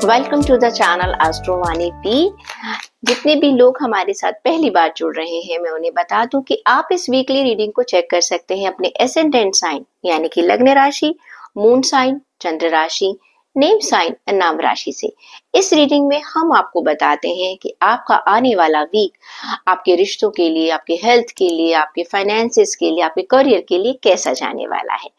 Welcome to the channel Astrovani P. जितने भी लोग हमारे साथ पहली बार जुड़ रहे हैं, मैं उन्हें बता दूं कि आप इस वीकली रीडिंग को चेक कर सकते हैं अपने एसेंडेंट साइन यानी कि लग्न राशि, मून साइन, चंद्र राशि, नेम साइन और नाम राशि से। इस रीडिंग में हम आपको बताते हैं कि आपका आने वाला वीक आपके रिश्तों के लिए, आपके हेल्थ के लिए, आपके फाइनेंसेस के लिए, आपके करियर के लिए कैसा जाने वाला है।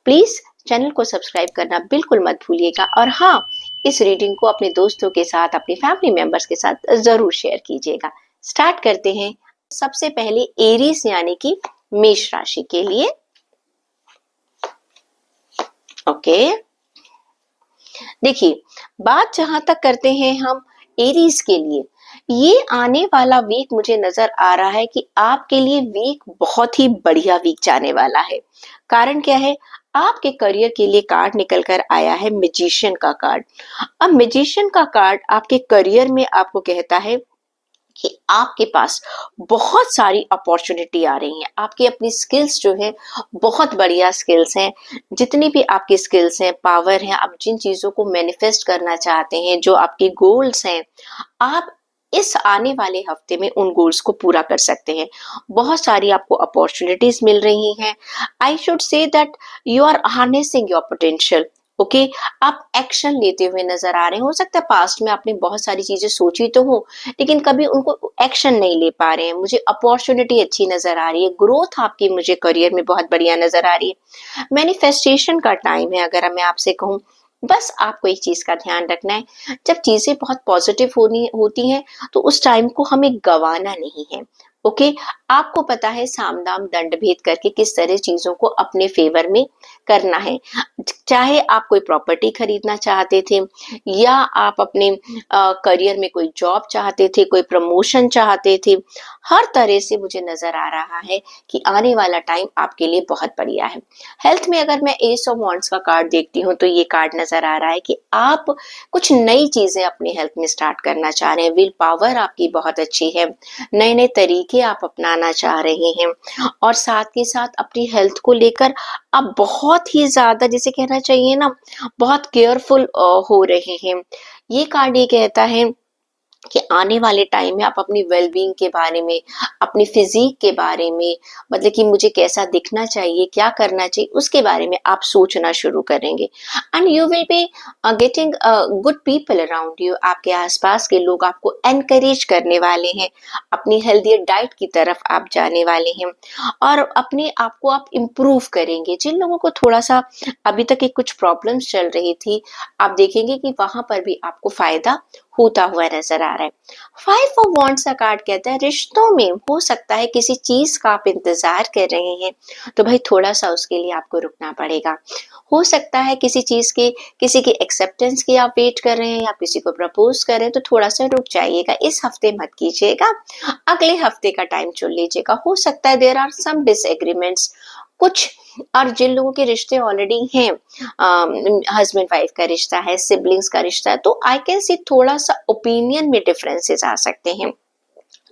प्लीज चैनल को सब्सक्राइब करना बिल्कुल मत भूलिएगा और हाँ, इस रीडिंग को अपने दोस्तों के साथ, अपने फैमिली मेंबर्स के साथ जरूर शेयर कीजिएगा। स्टार्ट करते हैं। सबसे पहले एरीज यानी कि मेष राशि के लिए। ओके, देखिए, बात जहां तक करते हैं हम एरीज के लिए, ये आने वाला वीक मुझे नजर आ रहा है कि आपके लिए वीक बहुत ही बढ़िया वीक जाने वाला है। कारण क्या है? आपके करियर के लिए कार्ड निकल कर आया है मैजिशियन का कार्ड। अब मैजिशियन का कार्ड आपके करियर में आपको कहता है कि आपके पास बहुत सारी अपॉर्चुनिटी आ रही हैं। आपकी अपनी स्किल्स जो है बहुत बढ़िया स्किल्स हैं। जितनी भी आपकी स्किल्स हैं, पावर हैं, आप जिन चीजों को मैनिफेस्ट करना चाहते हैं, जो आपके गोल्स हैं, आप इस आने वाले हफ्ते में उन गोल्स को पूरा कर सकते हैं। बहुत सारी आपको अपॉर्चुनिटीज मिल रही हैं। I should say that you are harnessing your potential. Okay, आप एक्शन लेते हुए नजर आ रहे हैं। हो सकता है पास्ट में आपने बहुत सारी चीजें सोची तो हो, लेकिन कभी उनको एक्शन नहीं ले पा रहे हैं। मुझे अपॉर्चुनिटी अच्छी नजर आ रही है, ग्रोथ आपकी मुझे करियर में बहुत बढ़िया नजर आ रही है। मैनिफेस्टेशन का टाइम है अगर मैं आपसे कहूँ। बस आपको एक चीज का ध्यान रखना है, जब चीजें बहुत पॉजिटिव होती हैं तो उस टाइम को हमें गंवाना नहीं है। ओके, आपको पता है साम दाम दंड भेद करके किस तरह चीजों को अपने फेवर में करना है। चाहे आप कोई प्रॉपर्टी खरीदना चाहते थे, या आप अपने करियर में कोई जॉब चाहते थे, कोई प्रमोशन चाहते थे, हर तरह से मुझे नजर आ रहा है कि आने वाला टाइम आपके लिए बहुत बढ़िया है। हेल्थ में अगर मैं एस ऑफ वांड्स का कार्ड देखती हूँ तो ये कार्ड नजर आ रहा है कि आप कुछ नई चीजें अपनी हेल्थ में स्टार्ट करना चाह रहे हैं। विल पावर आपकी बहुत अच्छी है, नए नए तरीके आप अपनाना चाह रहे हैं और साथ के साथ अपनी हेल्थ को लेकर आप बहुत ही ज्यादा, जिसे कहना चाहिए ना, बहुत केयरफुल हो रहे हैं। ये कार्ड ये कहता है कि आने वाले टाइम में आप अपनी वेलबींग के बारे में, अपनी फिजिक के बारे में, मतलब कि मुझे कैसा दिखना चाहिए, क्या करना चाहिए, उसके बारे में आप सोचना शुरू करेंगे। And you will be getting good people around you. आपके आसपास के लोग आपको एनकरेज करने वाले हैं, अपनी हेल्दी डाइट की तरफ आप जाने वाले हैं और अपने आप को आप इम्प्रूव करेंगे। जिन लोगों को थोड़ा सा अभी तक एक कुछ प्रॉब्लम्स चल रही थी, आप देखेंगे कि वहां पर भी आपको फायदा होता हुआ नजर आ रहा है। फाइव ऑफ वॉन्ड्स का कार्ड कहता है रिश्तों में हो सकता है किसी चीज का आप इंतजार कर रहे हैं, तो भाई थोड़ा सा उसके लिए आपको रुकना पड़ेगा। हो सकता है किसी चीज के, किसी की एक्सेप्टेंस की आप वेट कर रहे हैं या किसी को प्रपोज कर रहे हैं, तो थोड़ा सा रुक जाइएगा। इस हफ्ते मत कीजिएगा, अगले हफ्ते का टाइम चुन लीजिएगा। हो सकता है देयर आर सम डिसएग्रीमेंट्स कुछ, और जिन लोगों के रिश्ते ऑलरेडी हैं, हस्बैंड वाइफ का रिश्ता है, सिबलिंग्स का रिश्ता है, तो आई कैन सी थोड़ा सा ओपिनियन में डिफरेंसेस आ सकते हैं।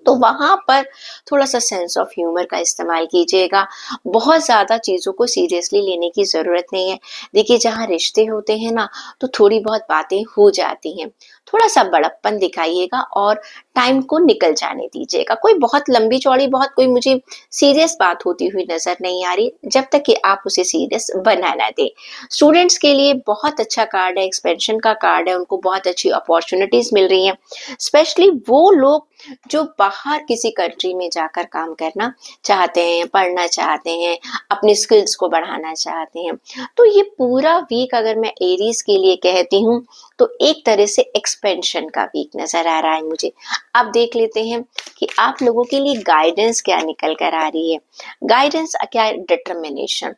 तो वहां पर थोड़ा सा सेंस ऑफ ह्यूमर का इस्तेमाल कीजिएगा। बहुत ज्यादा चीजों को सीरियसली लेने की जरूरत नहीं है। देखिए, जहाँ रिश्ते होते हैं ना, तो थोड़ी बहुत बातें हो जाती हैं। थोड़ा सा बड़प्पन दिखाइएगा और टाइम को निकल जाने दीजिएगा। कोई बहुत लंबी चौड़ी, बहुत कोई मुझे सीरियस बात होती हुई नजर नहीं आ रही, जब तक कि आप उसे सीरियस बना ना दे। स्टूडेंट्स के लिए बहुत अच्छा कार्ड है, एक्सपेंशन का कार्ड है, उनको बहुत अच्छी अपॉर्चुनिटीज मिल रही हैं। स्पेशली वो लोग जो बाहर किसी कंट्री में जाकर काम करना चाहते हैं, पढ़ना चाहते हैं, अपनी स्किल्स को बढ़ाना चाहते हैं, तो ये पूरा वीक अगर मैं एरीज के लिए कहती हूँ तो एक तरह से एक्सपेंशन का वीक नजर आ रहा है मुझे। अब देख लेते हैं कि आप लोगों के लिए गाइडेंस क्या निकल कर आ रही है। गाइडेंस क्या है? डिटर्मिनेशन।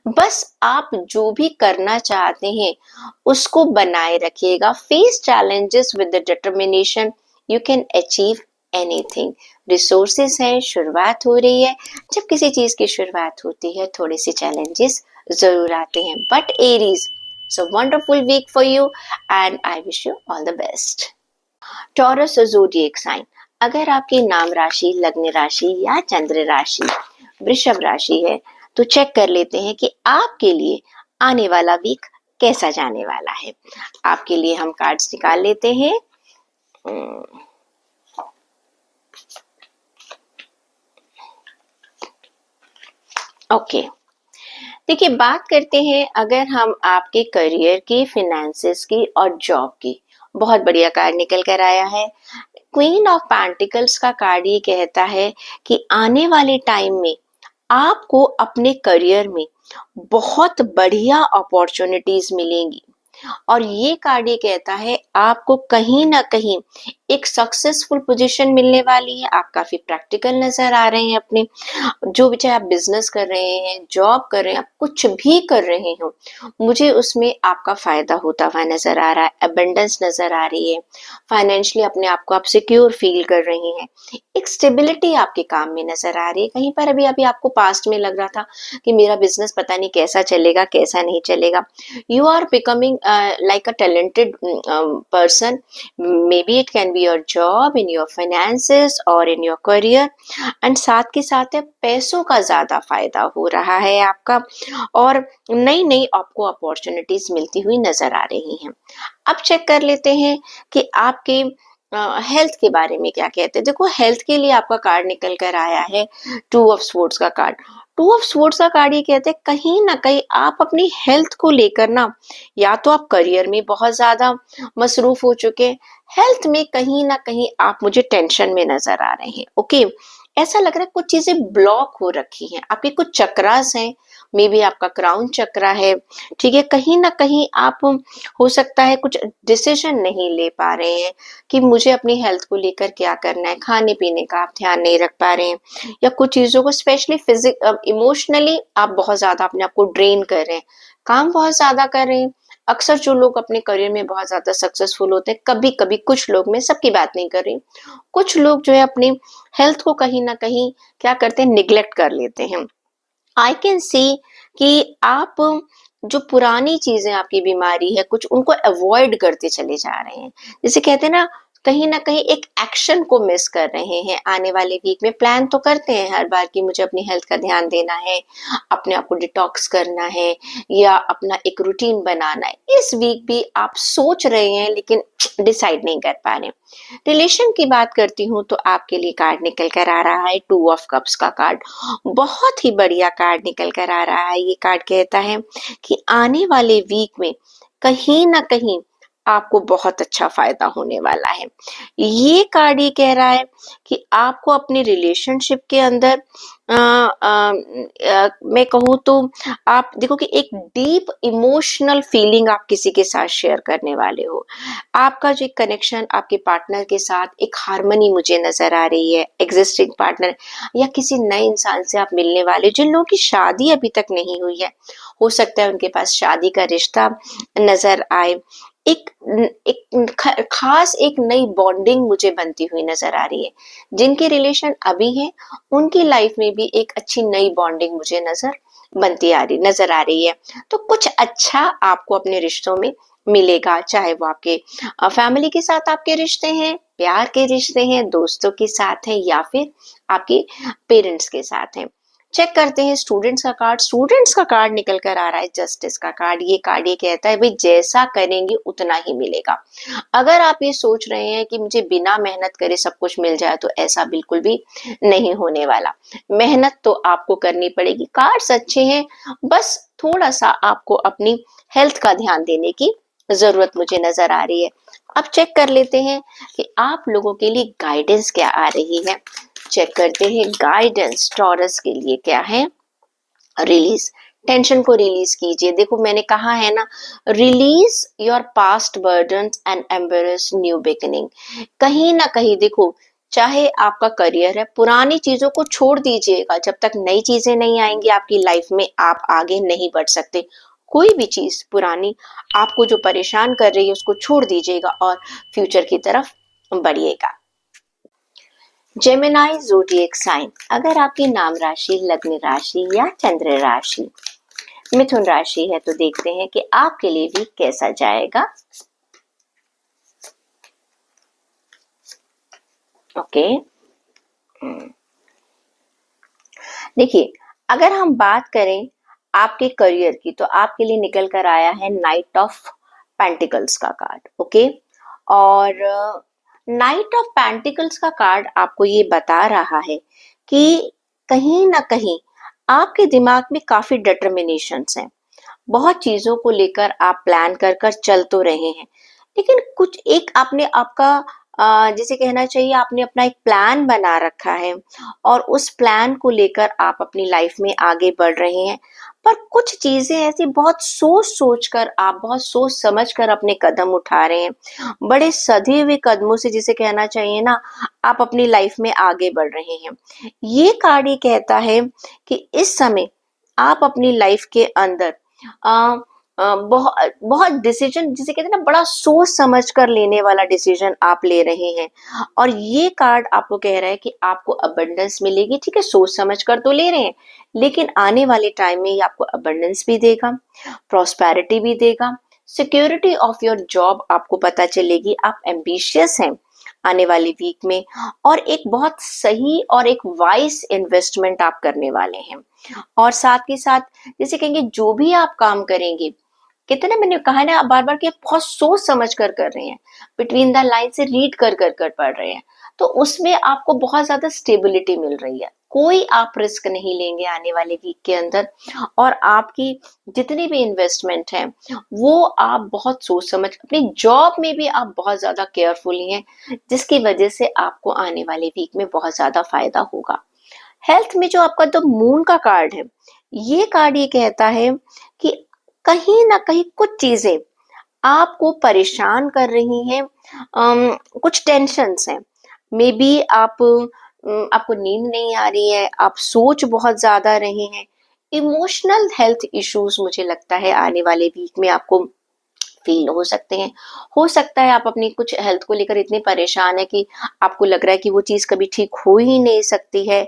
बस आप जो भी करना चाहते हैं उसको बनाए रखिएगा। Face challenges with the determination, you can achieve anything. Resources हैं, शुरुआत हो रही है। जब किसी चीज की शुरुआत होती है थोड़े से चैलेंजेस जरूर आते हैं, but Aries, so wonderful week for you and I wish you all the best. Taurus zodiac sign, अगर आपकी नाम राशि, लग्न राशि या चंद्र राशि वृषभ राशि है, तो चेक कर लेते हैं कि आपके लिए आने वाला वीक कैसा जाने वाला है। आपके लिए हम कार्ड्स निकाल लेते हैं। ओके, देखिए बात करते हैं अगर हम आपके करियर की, फिनेंसेस की और जॉब की। बहुत बढ़िया कार्ड निकल कर आया है। क्वीन ऑफ पेंटिकल्स का कार्ड ये कहता है कि आने वाले टाइम में आपको अपने करियर में बहुत बढ़िया अपॉर्चुनिटीज मिलेंगी। और ये कार्ड ये कहता है आपको कहीं ना कहीं एक सक्सेसफुल पोजीशन मिलने वाली है। आप काफी प्रैक्टिकल नजर आ रहे हैं अपने, जो भी, चाहे आप बिजनेस कर रहे हैं, जॉब कर रहे हैं, आप कुछ भी कर रहे हो, मुझे उसमें आपका फायदा होता हुआ नजर आ रहा है। अबंडेंस नजर आ रही है। फाइनेंशियली अपने आप को आप सिक्योर फील कर रहे हैं। एक स्टेबिलिटी आपके काम में नजर आ रही है। कहीं पर अभी अभी आपको पास्ट में लग रहा था कि मेरा बिजनेस पता नहीं कैसा चलेगा, कैसा नहीं चलेगा। You are becoming like a talented person. Maybe it can be your job, in your finances or in your career. And साथ के साथ है पैसों का ज्यादा फायदा हो रहा है आपका, और नई नई आपको अपॉर्चुनिटीज मिलती हुई नजर आ रही हैं। अब चेक कर लेते हैं कि आपके हेल्थ के बारे में क्या कहते हैं। देखो हेल्थ के लिए आपका कार्ड निकल कर आया है टू ऑफ स्वॉर्ड्स का कार्ड। टू ऑफ स्वॉर्ड्स का कार्ड ये कहते हैं कहीं ना कहीं आप अपनी हेल्थ को लेकर ना, या तो आप करियर में बहुत ज्यादा मसरूफ हो चुके हैं, हेल्थ में कहीं ना कहीं आप मुझे टेंशन में नजर आ रहे हैं। ओके, ऐसा लग रहा है कुछ चीजें ब्लॉक हो रखी हैं, आपके कुछ चक्रास हैं। मे बी आपका क्राउन चक्रा है, ठीक है। कहीं ना कहीं आप, हो सकता है कुछ डिसीजन नहीं ले पा रहे हैं कि मुझे अपनी हेल्थ को लेकर क्या करना है। खाने पीने का आप ध्यान नहीं रख पा रहे हैं, या कुछ चीजों को स्पेशली इमोशनली आप बहुत ज्यादा अपने आप को ड्रेन कर रहे हैं, काम बहुत ज्यादा कर रहे हैं। अक्सर जो लोग अपने करियर में बहुत ज्यादा सक्सेसफुल होते हैं, कभी कभी कुछ लोग, मैं सबकी बात नहीं कर रही, कुछ लोग जो है अपनी हेल्थ को कहीं ना कहीं क्या करते हैं, निग्लेक्ट कर लेते हैं। आई कैन सी कि आप जो पुरानी चीजें आपकी बीमारी है कुछ, उनको अवॉइड करते चले जा रहे हैं। जैसे कहते हैं ना कहीं एक एक्शन को मिस कर रहे हैं। आने वाले वीक में प्लान तो करते हैं हर बार कि मुझे अपनी हेल्थ का ध्यान देना है, अपने आप को डिटॉक्स करना है, या अपना एक रूटीन बनाना है। इस वीक भी आप सोच रहे हैं लेकिन डिसाइड नहीं कर पा रहे। रिलेशन की बात करती हूँ तो आपके लिए कार्ड निकल कर आ रहा है टू ऑफ कप्स का कार्ड। बहुत ही बढ़िया कार्ड निकल कर आ रहा है। ये कार्ड कहता है कि आने वाले वीक में कहीं ना कहीं आपको बहुत अच्छा फायदा होने वाला है। ये कार्ड ये कह रहा है कि आपको अपने रिलेशनशिप के अंदर मैं कहूँ तो आप देखो कि एक डीप इमोशनल फीलिंग आप किसी के साथ शेयर करने वाले हो। आपका जो कनेक्शन आपके पार्टनर के साथ, एक हार्मनी मुझे नजर आ रही है। एग्जिस्टिंग पार्टनर या किसी नए इंसान से आप मिलने वाले, जिन लोगों की शादी अभी तक नहीं हुई है, हो सकता है उनके पास शादी का रिश्ता नजर आए। एक खास एक नई बॉन्डिंग मुझे बनती हुई नजर आ रही है। जिनके रिलेशन अभी हैं उनकी लाइफ में भी एक अच्छी नई बॉन्डिंग मुझे नजर आ रही है। तो कुछ अच्छा आपको अपने रिश्तों में मिलेगा, चाहे वो आपके फैमिली के साथ आपके रिश्ते हैं, प्यार के रिश्ते हैं, दोस्तों के साथ हैं, या फिर आपके पेरेंट्स के साथ हैं। चेक करते हैं स्टूडेंट्स का कार्ड। स्टूडेंट्स का कार्ड निकल कर आ रहा है जस्टिस का कार्ड। ये कार्ड ये कहता है भाई जैसा करेंगे उतना ही मिलेगा। अगर आप ये सोच रहे हैं कि मुझे बिना मेहनत करे सब कुछ मिल जाए, तो ऐसा बिल्कुल भी नहीं होने वाला। मेहनत तो आपको करनी पड़ेगी। कार्ड्स अच्छे हैं, बस थोड़ा सा आपको अपनी हेल्थ का ध्यान देने की जरूरत मुझे नजर आ रही है। अब चेक कर लेते हैं कि आप लोगों के लिए गाइडेंस क्या आ रही है। चेक करते हैं गाइडेंस टॉरस के लिए क्या है। रिलीज, टेंशन को रिलीज कीजिए। देखो मैंने कहा है ना, release your past burdens and embrace new beginning. कहीं ना कहीं देखो, चाहे आपका करियर है, पुरानी चीजों को छोड़ दीजिएगा। जब तक नई चीजें नहीं आएंगी आपकी लाइफ में, आप आगे नहीं बढ़ सकते। कोई भी चीज पुरानी आपको जो परेशान कर रही है उसको छोड़ दीजिएगा और फ्यूचर की तरफ बढ़िएगा। जेमिनाई ज़ोडिएक साइन, अगर आपकी नाम राशि, लग्न राशि या चंद्र राशि मिथुन राशि है तो देखते हैं कि आपके लिए भी कैसा जाएगा। ओके, देखिए अगर हम बात करें आपके करियर की, तो आपके लिए निकल कर आया है नाइट ऑफ पेंटिकल्स का कार्ड। ओके, और नाइट ऑफ पेंटिकल्स का कार्ड आपको ये बता रहा है कि कहीं ना कहीं आपके दिमाग में काफी डिटर्मिनेशंस हैं, बहुत चीजों को लेकर आप प्लान कर कर चल तो रहे हैं, लेकिन कुछ एक आपने आपका जिसे कहना चाहिए आपने अपना एक प्लान बना रखा है और उस प्लान को लेकर आप अपनी लाइफ में आगे बढ़ रहे हैं। पर कुछ चीजें ऐसी बहुत सोच सोच कर, आप बहुत सोच समझ कर अपने कदम उठा रहे हैं, बड़े सधे हुए कदमों से जिसे कहना चाहिए ना, आप अपनी लाइफ में आगे बढ़ रहे हैं। ये कार्ड ये कहता है कि इस समय आप अपनी लाइफ के अंदर अ, बहुत बहुत डिसीजन जिसे कहते हैं ना, बड़ा सोच समझ कर लेने वाला डिसीजन आप ले रहे हैं। और ये कार्ड आपको कह रहा है कि आपको अबंडेंस मिलेगी, ठीक है, सोच समझ कर तो ले रहे हैं, लेकिन आने वाले टाइम में ये आपको अबंडेंस भी देगा, प्रॉस्पेरिटी भी देगा, सिक्योरिटी ऑफ योर जॉब आपको पता चलेगी, आप एम्बिशियस हैं आने वाले वीक में, और एक बहुत सही और एक वाइज इन्वेस्टमेंट आप करने वाले हैं। और साथ के साथ जैसे कहेंगे जो भी आप काम करेंगे, कितने मैंने कहा है ना बार बार कि आप बहुत सोच समझ कर रहे हैं, बिटवीन द लाइन से रीड कर पढ़ रहे हैं, तो उसमें आपको बहुत ज्यादा स्टेबिलिटी मिल रही है। कोई आप रिस्क नहीं लेंगे आने वाले वीक के अंदर, और आपकी जितनी भी इन्वेस्टमेंट है वो आप बहुत सोच समझ, अपनी जॉब में भी आप बहुत ज्यादा केयरफुली हैं, जिसकी वजह से आपको आने वाले वीक में बहुत ज्यादा फायदा होगा। हेल्थ में जो आपका जो मून का कार्ड है, ये कार्ड ये कहता है कि कहीं ना कहीं कुछ चीजें आपको परेशान कर रही हैं, कुछ टेंशन्स हैं, मे बी आपको नींद नहीं आ रही है, आप सोच बहुत ज्यादा रहे हैं, इमोशनल हेल्थ इश्यूज मुझे लगता है आने वाले वीक में आपको फील हो सकते हैं। हो सकता है आप अपनी कुछ हेल्थ को लेकर इतने परेशान है कि आपको लग रहा है कि वो चीज कभी ठीक हो ही नहीं सकती है,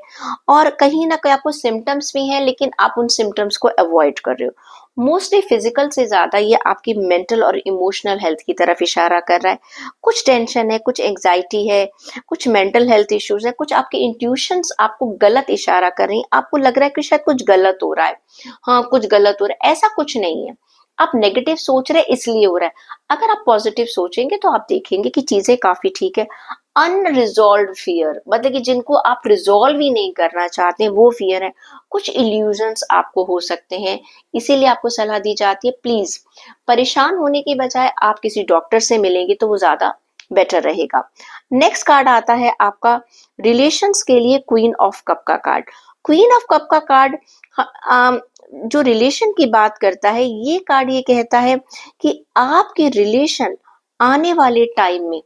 और कहीं ना कहीं आपको सिम्टम्स भी हैं लेकिन आप उन सिम्टम्स को अवॉइड कर रहे हो। मोस्टली फिजिकल से ज्यादा ये आपकी मेंटल और इमोशनल हेल्थ की तरफ इशारा कर रहा है। कुछ टेंशन है, कुछ एंग्जाइटी है, कुछ मेंटल हेल्थ इश्यूज है, कुछ आपके इंट्यूशंस आपको गलत इशारा कर रही हैं, आपको लग रहा है कि शायद कुछ गलत हो रहा है, हाँ कुछ गलत हो रहा है, ऐसा कुछ नहीं है, आप नेगेटिव सोच रहे इसलिए हो रहा है। अगर आप पॉजिटिव सोचेंगे तो आप देखेंगे कि चीजें काफी ठीक है। अनरिजॉल्व फियर, मतलब कि जिनको आप रिजॉल्व ही नहीं करना चाहते हैं, वो फियर है, कुछ इल्यूजन्स आपको हो सकते हैं, इसीलिए आपको सलाह दी जाती है प्लीज परेशान होने की बजाय आप किसी डॉक्टर से मिलेंगे तो वो ज्यादा बेटर रहेगा। नेक्स्ट कार्ड आता है आपका रिलेशंस के लिए क्वीन ऑफ कप का कार्ड। क्वीन ऑफ कप का कार्ड जो रिलेशन की बात करता है, ये कार्ड ये कहता है कि आपके रिलेशन आने वाले टाइम में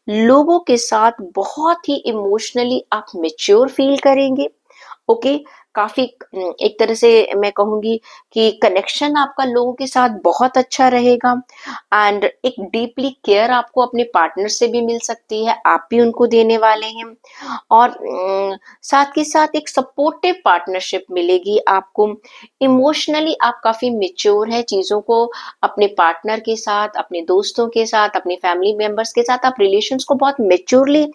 लोगों के साथ बहुत ही इमोशनली आप मेच्योर फील करेंगे। ओके, काफी एक तरह से मैं कहूंगी कि कनेक्शन आपका लोगों के साथ बहुत अच्छा रहेगा, एंड एक डीपली केयर आपको अपने पार्टनर से भी मिल सकती है, आप भी उनको देने वाले हैं। और साथ के साथ एक सपोर्टिव पार्टनरशिप मिलेगी आपको, इमोशनली आप काफी मेच्योर है, चीजों को अपने पार्टनर के साथ, अपने दोस्तों के साथ, अपने फैमिली मेंबर्स के साथ आप रिलेशंस को बहुत मेच्योरली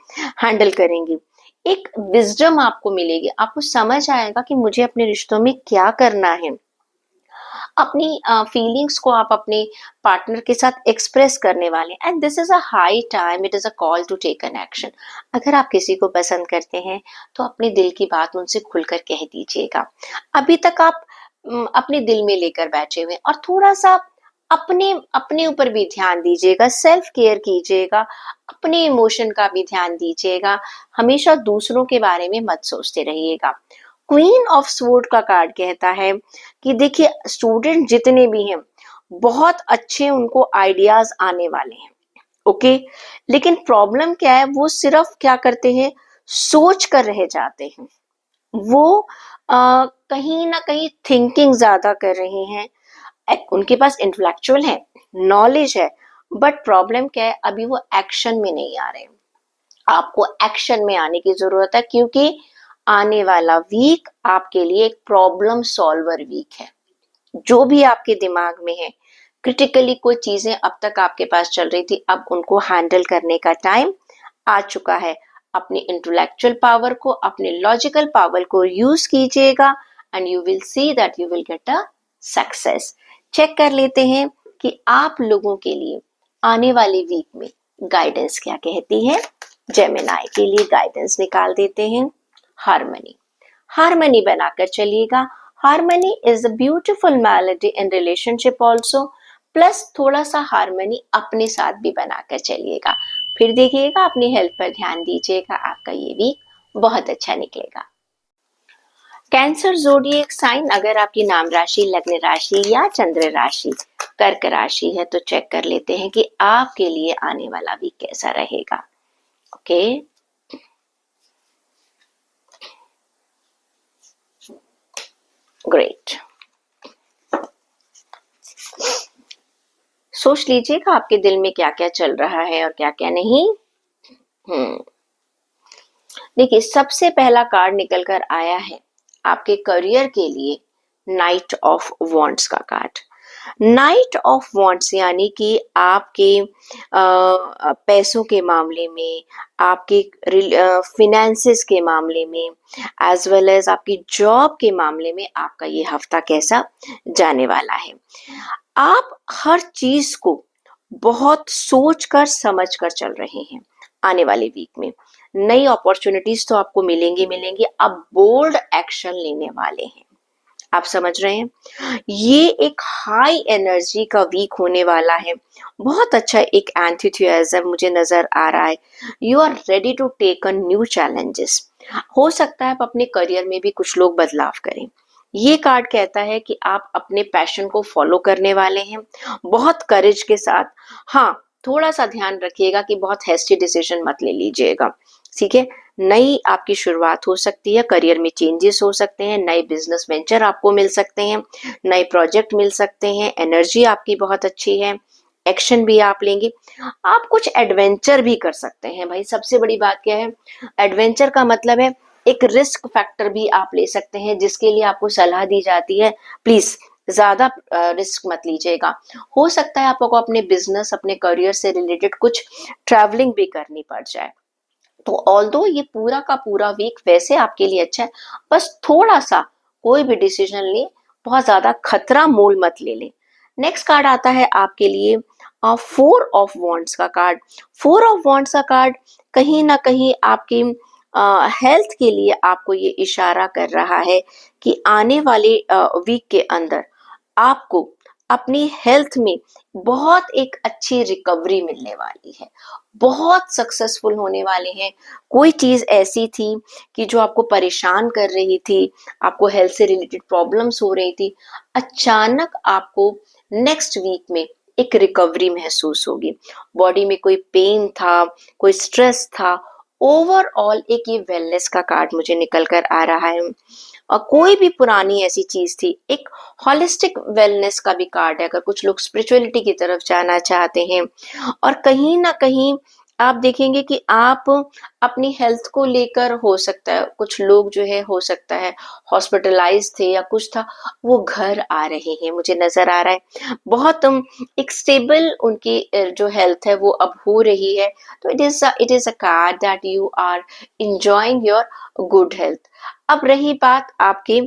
हैंडल करेंगे। एक विजडम आपको मिलेगी, आपको समझ आएगा कि मुझे अपने रिश्तों में क्या करना है, अपनी फीलिंग्स को आप अपने पार्टनर के साथ एक्सप्रेस करने वाले हैं, and this is a high time, it is a call to take an action. अगर आप किसी को पसंद करते हैं तो अपने दिल की बात उनसे खुलकर कह दीजिएगा। अभी तक आप अपने दिल में लेकर बैठे हुए, और थोड़ा सा अपने अपने ऊपर भी ध्यान दीजिएगा, सेल्फ केयर कीजिएगा, अपने इमोशन का भी ध्यान दीजिएगा, हमेशा दूसरों के बारे में मत सोचते रहिएगा। क्वीन ऑफ स्वॉर्ड का कार्ड कहता है कि देखिए स्टूडेंट जितने भी हैं बहुत अच्छे उनको आइडियाज आने वाले हैं। ओके, लेकिन प्रॉब्लम क्या है, वो सिर्फ क्या करते हैं, सोच कर रह जाते हैं, वो कहीं ना कहीं थिंकिंग ज्यादा कर रहे हैं, उनके पास इंटेलेक्चुअल है, नॉलेज है, बट प्रॉब्लम क्या है, अभी वो एक्शन में नहीं आ रहे। आपको एक्शन में आने की जरूरत है, क्योंकि आने वाला वीक आपके लिए एक प्रॉब्लम सॉल्वर वीक है। जो भी आपके दिमाग में है, क्रिटिकली कोई चीजें अब तक आपके पास चल रही थी, अब उनको हैंडल करने का टाइम आ चुका है। अपनी इंटेलेक्चुअल पावर को, अपने लॉजिकल पावर को यूज कीजिएगा, and you will see that you will get a success. Check कर लेते हैं कि आप लोगों के लिए आने वाले वीक में गाइडेंस क्या कहती है। जेमिनाई के लिए गाइडेंस निकाल देते हैं, हार्मनी। हार्मनी बनाकर चलिएगा। Harmony is a beautiful melody in relationship also, plus थोड़ा सा हार्मनी अपने साथ भी बनाकर चलिएगा। फिर देखिएगा, अपनी हेल्थ पर ध्यान दीजिएगा, आपका ये वीक बहुत अच्छा निकलेगा। कैंसर ज़ोडिएक साइन, अगर आपकी नाम राशि, लग्न राशि या चंद्र राशि कर्क राशि है तो चेक कर लेते हैं कि आपके लिए आने वाला वीक कैसा रहेगा। Okay, great. सोच लीजिएगा आपके दिल में क्या क्या चल रहा है और क्या क्या नहीं। देखिए, सबसे पहला कार्ड निकल कर आया है आपके करियर के लिए, नाइट ऑफ वॉन्ड्स का कार्ड। नाइट ऑफ वॉन्ड्स यानी कि आपके पैसों के मामले में, आपके फिनेंसेस के मामले में, एज वेल एज आपकी जॉब के मामले में आपका ये हफ्ता कैसा जाने वाला है। आप हर चीज को बहुत सोच कर समझ कर चल रहे हैं। आने वाले वीक में नई अपॉर्चुनिटीज तो आपको मिलेंगी। आप बोल्ड एक्शन लेने वाले हैं। आप समझ रहे हैं, ये एक हाई एनर्जी का वीक होने वाला है। बहुत अच्छा एक एंथुसियाज्म मुझे नजर आ रहा है। You are ready to take a new challenges. हो सकता है आप अपने करियर में भी कुछ लोग बदलाव करें। ये कार्ड कहता है कि आप अपने पैशन को फॉलो करने वाले हैं, बहुत करेज के साथ। हाँ, थोड़ा सा ध्यान रखिएगा कि बहुत हैस्टी डिसीजन मत ले लीजिएगा, ठीक है। नई आपकी शुरुआत हो सकती है, करियर में चेंजेस हो सकते हैं, नए बिजनेस वेंचर आपको मिल सकते हैं, नए प्रोजेक्ट मिल सकते हैं। एनर्जी आपकी बहुत अच्छी है, एक्शन भी आप लेंगे। आप कुछ एडवेंचर भी कर सकते हैं। भाई, सबसे बड़ी बात क्या है, एडवेंचर का मतलब है एक रिस्क फैक्टर भी आप ले सकते हैं, जिसके लिए आपको सलाह दी जाती है प्लीज ज्यादा रिस्क मत लीजिएगा। हो सकता है आपको अपने बिजनेस, अपने करियर से रिलेटेड कुछ ट्रैवलिंग भी करनी पड़ जाए। तो ऑल्दो ये पूरा का पूरा वीक वैसे आपके लिए अच्छा है, बस थोड़ा सा कोई भी डिसीजन ले, बहुत ज्यादा खतरा मोल मत ले ले। नेक्स्ट कार्ड आता है आपके लिए फोर ऑफ वॉन्ड्स का कार्ड। फोर ऑफ वॉन्ड्स का कार्ड कहीं ना कहीं आपकी हेल्थ के लिए आपको ये इशारा कर रहा है कि आने वाले वीक के अंदर आपको अपनी हेल्थ में बहुत एक अच्छी रिकवरी मिलने वाली है, बहुत सक्सेसफुल होने वाले हैं। कोई चीज ऐसी थी कि जो आपको परेशान कर रही थी, आपको हेल्थ से रिलेटेड प्रॉब्लम्स हो रही थी, अचानक आपको नेक्स्ट वीक में एक रिकवरी महसूस होगी। बॉडी में कोई पेन था, कोई स्ट्रेस था, ओवरऑल एक ये वेलनेस का कार्ड मुझे निकल कर आ रहा है। और कोई भी पुरानी ऐसी चीज थी, एक होलिस्टिक वेलनेस का भी कार्ड है, अगर कुछ लोग स्पिरिचुअलिटी की तरफ जाना चाहते हैं। और कहीं ना कहीं आप देखेंगे कि आप अपनी हेल्थ को लेकर, हो सकता है कुछ लोग जो है, हो सकता है हॉस्पिटलाइज थे या कुछ था, वो घर आ रहे हैं, मुझे नजर आ रहा है। बहुत एक स्टेबल उनकी जो हेल्थ है वो अब हो रही है। तो it is a card that you are enjoying your good health. अब रही बात आपकी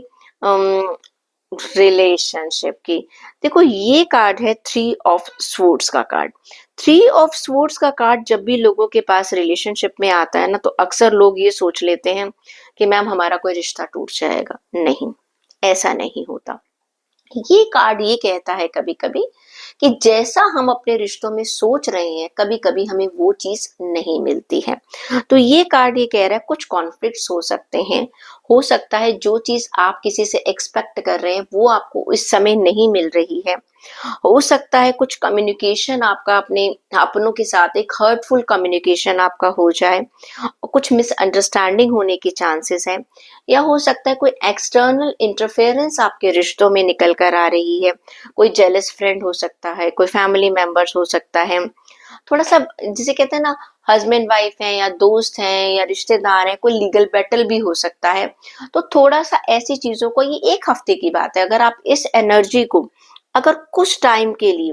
रिलेशनशिप की, देखो ये कार्ड है थ्री ऑफ स्वॉर्ड्स का कार्ड। थ्री ऑफ स्वॉर्ड्स का कार्ड जब भी लोगों के पास रिलेशनशिप में आता है ना, तो अक्सर लोग ये सोच लेते हैं कि मैम हमारा कोई रिश्ता टूट जाएगा। नहीं, ऐसा नहीं होता। ये कार्ड ये कहता है कभी कभी कि जैसा हम अपने रिश्तों में सोच रहे हैं, कभी कभी हमें वो चीज नहीं मिलती है। तो ये कार्ड ये कह रहा है कुछ कॉन्फ्लिक्ट्स हो सकते हैं। हो सकता है जो चीज आप किसी से एक्सपेक्ट कर रहे हैं वो आपको इस समय नहीं मिल रही है। हो सकता है कुछ कम्युनिकेशन आपका अपने अपनों के साथ एक हर्टफुल कम्युनिकेशन आपका हो जाए, कुछ मिसअंडरस्टैंडिंग होने की चांसेस है। या हो सकता है कोई एक्सटर्नल इंटरफेरेंस आपके रिश्तों में निकल कर आ रही है। कोई जेलस फ्रेंड हो सकता है, कोई फैमिली मेंबर्स हो सकता है, थोड़ा सा जिसे कहते हैं ना, हस्बैंड वाइफ हैं या दोस्त हैं या रिश्तेदार हैं, कोई लीगल बैटल भी हो सकता है। तो थोड़ा सा ऐसी चीजों को, ये एक हफ्ते की बात है, अगर आप इस एनर्जी को अगर कुछ टाइम के लिए